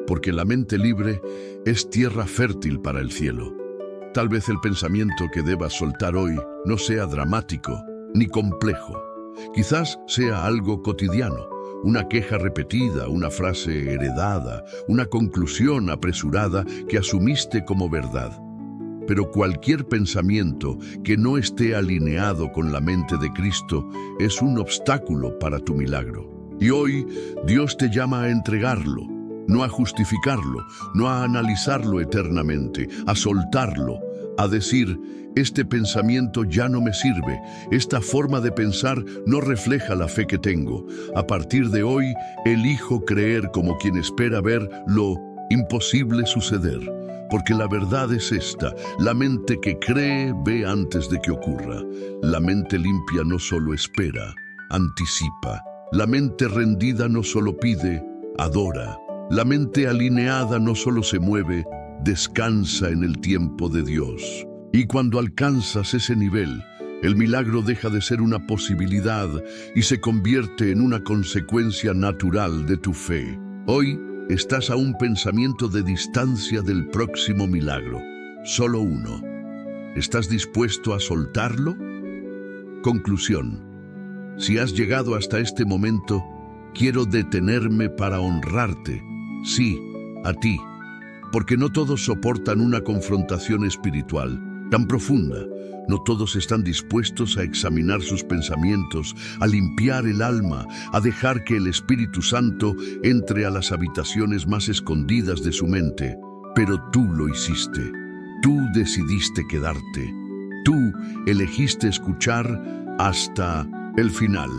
porque la mente libre es tierra fértil para el cielo. Tal vez el pensamiento que debas soltar hoy no sea dramático ni complejo. Quizás sea algo cotidiano, una queja repetida, una frase heredada, una conclusión apresurada que asumiste como verdad. Pero cualquier pensamiento que no esté alineado con la mente de Cristo es un obstáculo para tu milagro. Y hoy Dios te llama a entregarlo, no a justificarlo, no a analizarlo eternamente, a soltarlo, a decir: este pensamiento ya no me sirve, esta forma de pensar no refleja la fe que tengo. A partir de hoy, elijo creer como quien espera ver lo imposible suceder. Porque la verdad es esta: la mente que cree ve antes de que ocurra. La mente limpia no solo espera, anticipa. La mente rendida no solo pide, adora. La mente alineada no solo se mueve, descansa en el tiempo de Dios. Y cuando alcanzas ese nivel, el milagro deja de ser una posibilidad y se convierte en una consecuencia natural de tu fe. Hoy estás a un pensamiento de distancia del próximo milagro, solo uno. ¿Estás dispuesto a soltarlo? Conclusión. Si has llegado hasta este momento, quiero detenerme para honrarte. Sí, a ti. Porque no todos soportan una confrontación espiritual tan profunda. No todos están dispuestos a examinar sus pensamientos, a limpiar el alma, a dejar que el Espíritu Santo entre a las habitaciones más escondidas de su mente. Pero tú lo hiciste. Tú decidiste quedarte. Tú elegiste escuchar hasta el final.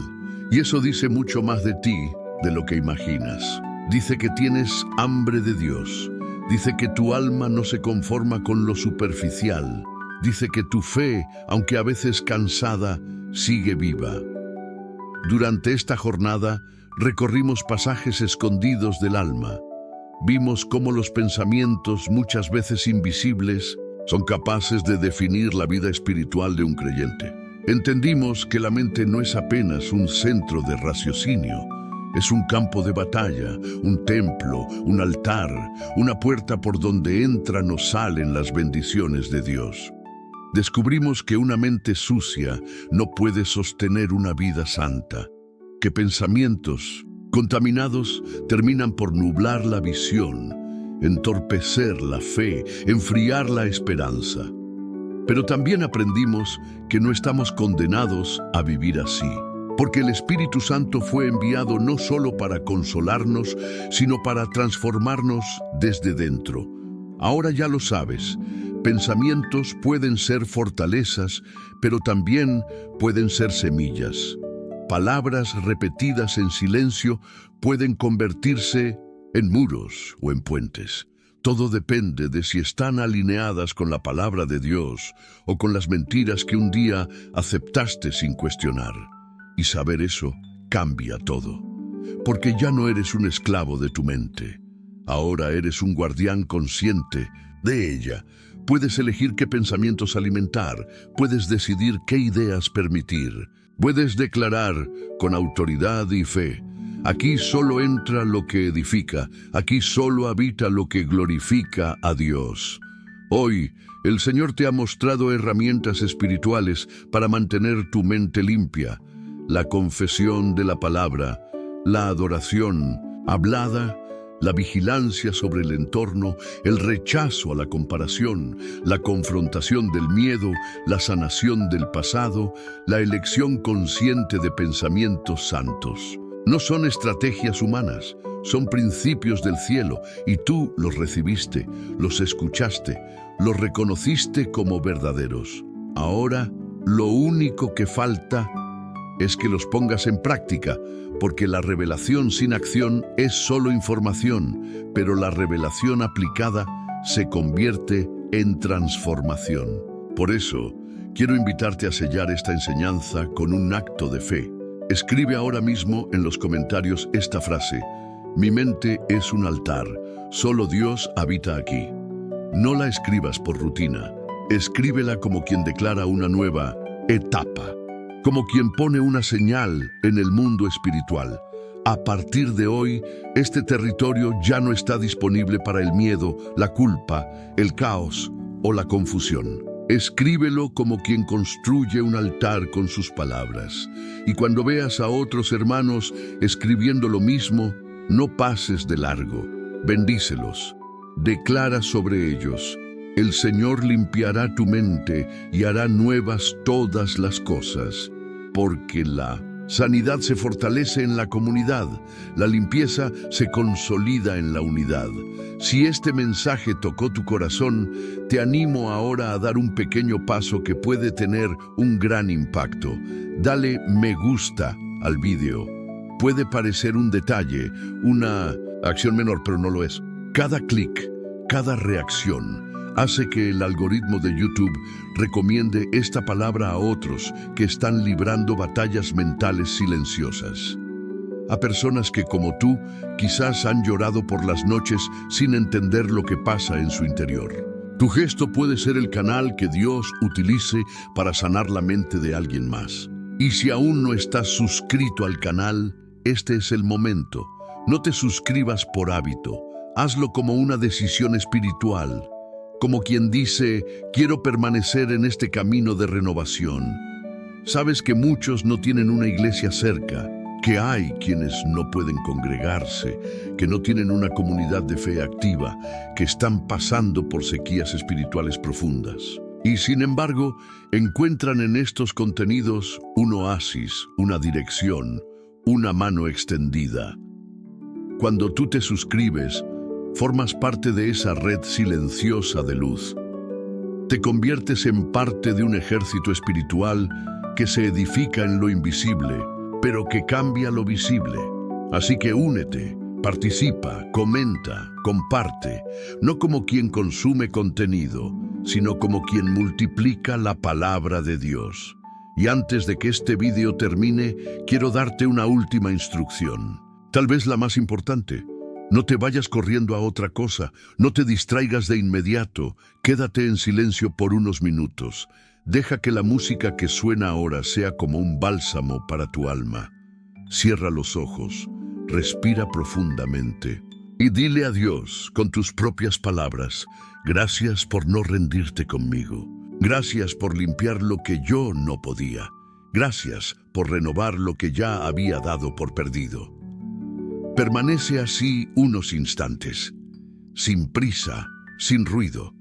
Y eso dice mucho más de ti de lo que imaginas. Dice que tienes hambre de Dios. Dice que tu alma no se conforma con lo superficial. Dice que tu fe, aunque a veces cansada, sigue viva. Durante esta jornada, recorrimos pasajes escondidos del alma. Vimos cómo los pensamientos, muchas veces invisibles, son capaces de definir la vida espiritual de un creyente. Entendimos que la mente no es apenas un centro de raciocinio. Es un campo de batalla, un templo, un altar, una puerta por donde entran o salen las bendiciones de Dios. Descubrimos que una mente sucia no puede sostener una vida santa, que pensamientos contaminados terminan por nublar la visión, entorpecer la fe, enfriar la esperanza. Pero también aprendimos que no estamos condenados a vivir así, porque el Espíritu Santo fue enviado no solo para consolarnos, sino para transformarnos desde dentro. Ahora ya lo sabes, pensamientos pueden ser fortalezas, pero también pueden ser semillas. Palabras repetidas en silencio pueden convertirse en muros o en puentes. Todo depende de si están alineadas con la palabra de Dios o con las mentiras que un día aceptaste sin cuestionar. Y saber eso cambia todo, porque ya no eres un esclavo de tu mente. Ahora eres un guardián consciente de ella. Puedes elegir qué pensamientos alimentar, puedes decidir qué ideas permitir. Puedes declarar con autoridad y fe: aquí solo entra lo que edifica, aquí solo habita lo que glorifica a Dios. Hoy, el Señor te ha mostrado herramientas espirituales para mantener tu mente limpia: la confesión de la palabra, la adoración hablada, la vigilancia sobre el entorno, el rechazo a la comparación, la confrontación del miedo, la sanación del pasado, la elección consciente de pensamientos santos. No son estrategias humanas, son principios del cielo, y tú los recibiste, los escuchaste, los reconociste como verdaderos. Ahora, lo único que falta es que los pongas en práctica, porque la revelación sin acción es solo información, pero la revelación aplicada se convierte en transformación. Por eso, quiero invitarte a sellar esta enseñanza con un acto de fe. Escribe ahora mismo en los comentarios esta frase: mi mente es un altar, solo Dios habita aquí. No la escribas por rutina, escríbela como quien declara una nueva etapa, como quien pone una señal en el mundo espiritual. A partir de hoy, este territorio ya no está disponible para el miedo, la culpa, el caos o la confusión. Escríbelo como quien construye un altar con sus palabras. Y cuando veas a otros hermanos escribiendo lo mismo, no pases de largo. Bendícelos. Declara sobre ellos: el Señor limpiará tu mente y hará nuevas todas las cosas. Porque la sanidad se fortalece en la comunidad, la limpieza se consolida en la unidad. Si este mensaje tocó tu corazón, te animo ahora a dar un pequeño paso que puede tener un gran impacto. Dale me gusta al vídeo. Puede parecer un detalle, una acción menor, pero no lo es. Cada clic, cada reacción hace que el algoritmo de YouTube recomiende esta palabra a otros que están librando batallas mentales silenciosas. A personas que, como tú, quizás han llorado por las noches sin entender lo que pasa en su interior. Tu gesto puede ser el canal que Dios utilice para sanar la mente de alguien más. Y si aún no estás suscrito al canal, este es el momento. No te suscribas por hábito. Hazlo como una decisión espiritual, como quien dice: quiero permanecer en este camino de renovación. Sabes que muchos no tienen una iglesia cerca, que hay quienes no pueden congregarse, que no tienen una comunidad de fe activa, que están pasando por sequías espirituales profundas. Y sin embargo, encuentran en estos contenidos un oasis, una dirección, una mano extendida. Cuando tú te suscribes, formas parte de esa red silenciosa de luz. Te conviertes en parte de un ejército espiritual que se edifica en lo invisible, pero que cambia lo visible. Así que únete, participa, comenta, comparte, no como quien consume contenido, sino como quien multiplica la palabra de Dios. Y antes de que este vídeo termine, quiero darte una última instrucción, tal vez la más importante. No te vayas corriendo a otra cosa, no te distraigas de inmediato, quédate en silencio por unos minutos. Deja que la música que suena ahora sea como un bálsamo para tu alma. Cierra los ojos, respira profundamente y dile a Dios con tus propias palabras: gracias por no rendirte conmigo. Gracias por limpiar lo que yo no podía. Gracias por renovar lo que ya había dado por perdido. Permanece así unos instantes, sin prisa, sin ruido,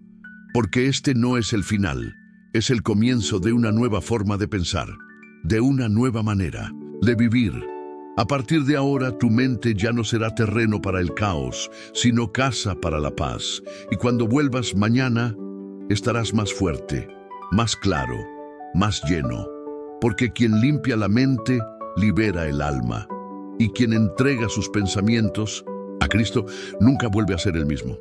porque este no es el final, es el comienzo de una nueva forma de pensar, de una nueva manera de vivir. A partir de ahora, tu mente ya no será terreno para el caos, sino casa para la paz. Y cuando vuelvas mañana, estarás más fuerte, más claro, más lleno, porque quien limpia la mente, libera el alma. Y quien entrega sus pensamientos a Cristo nunca vuelve a ser el mismo.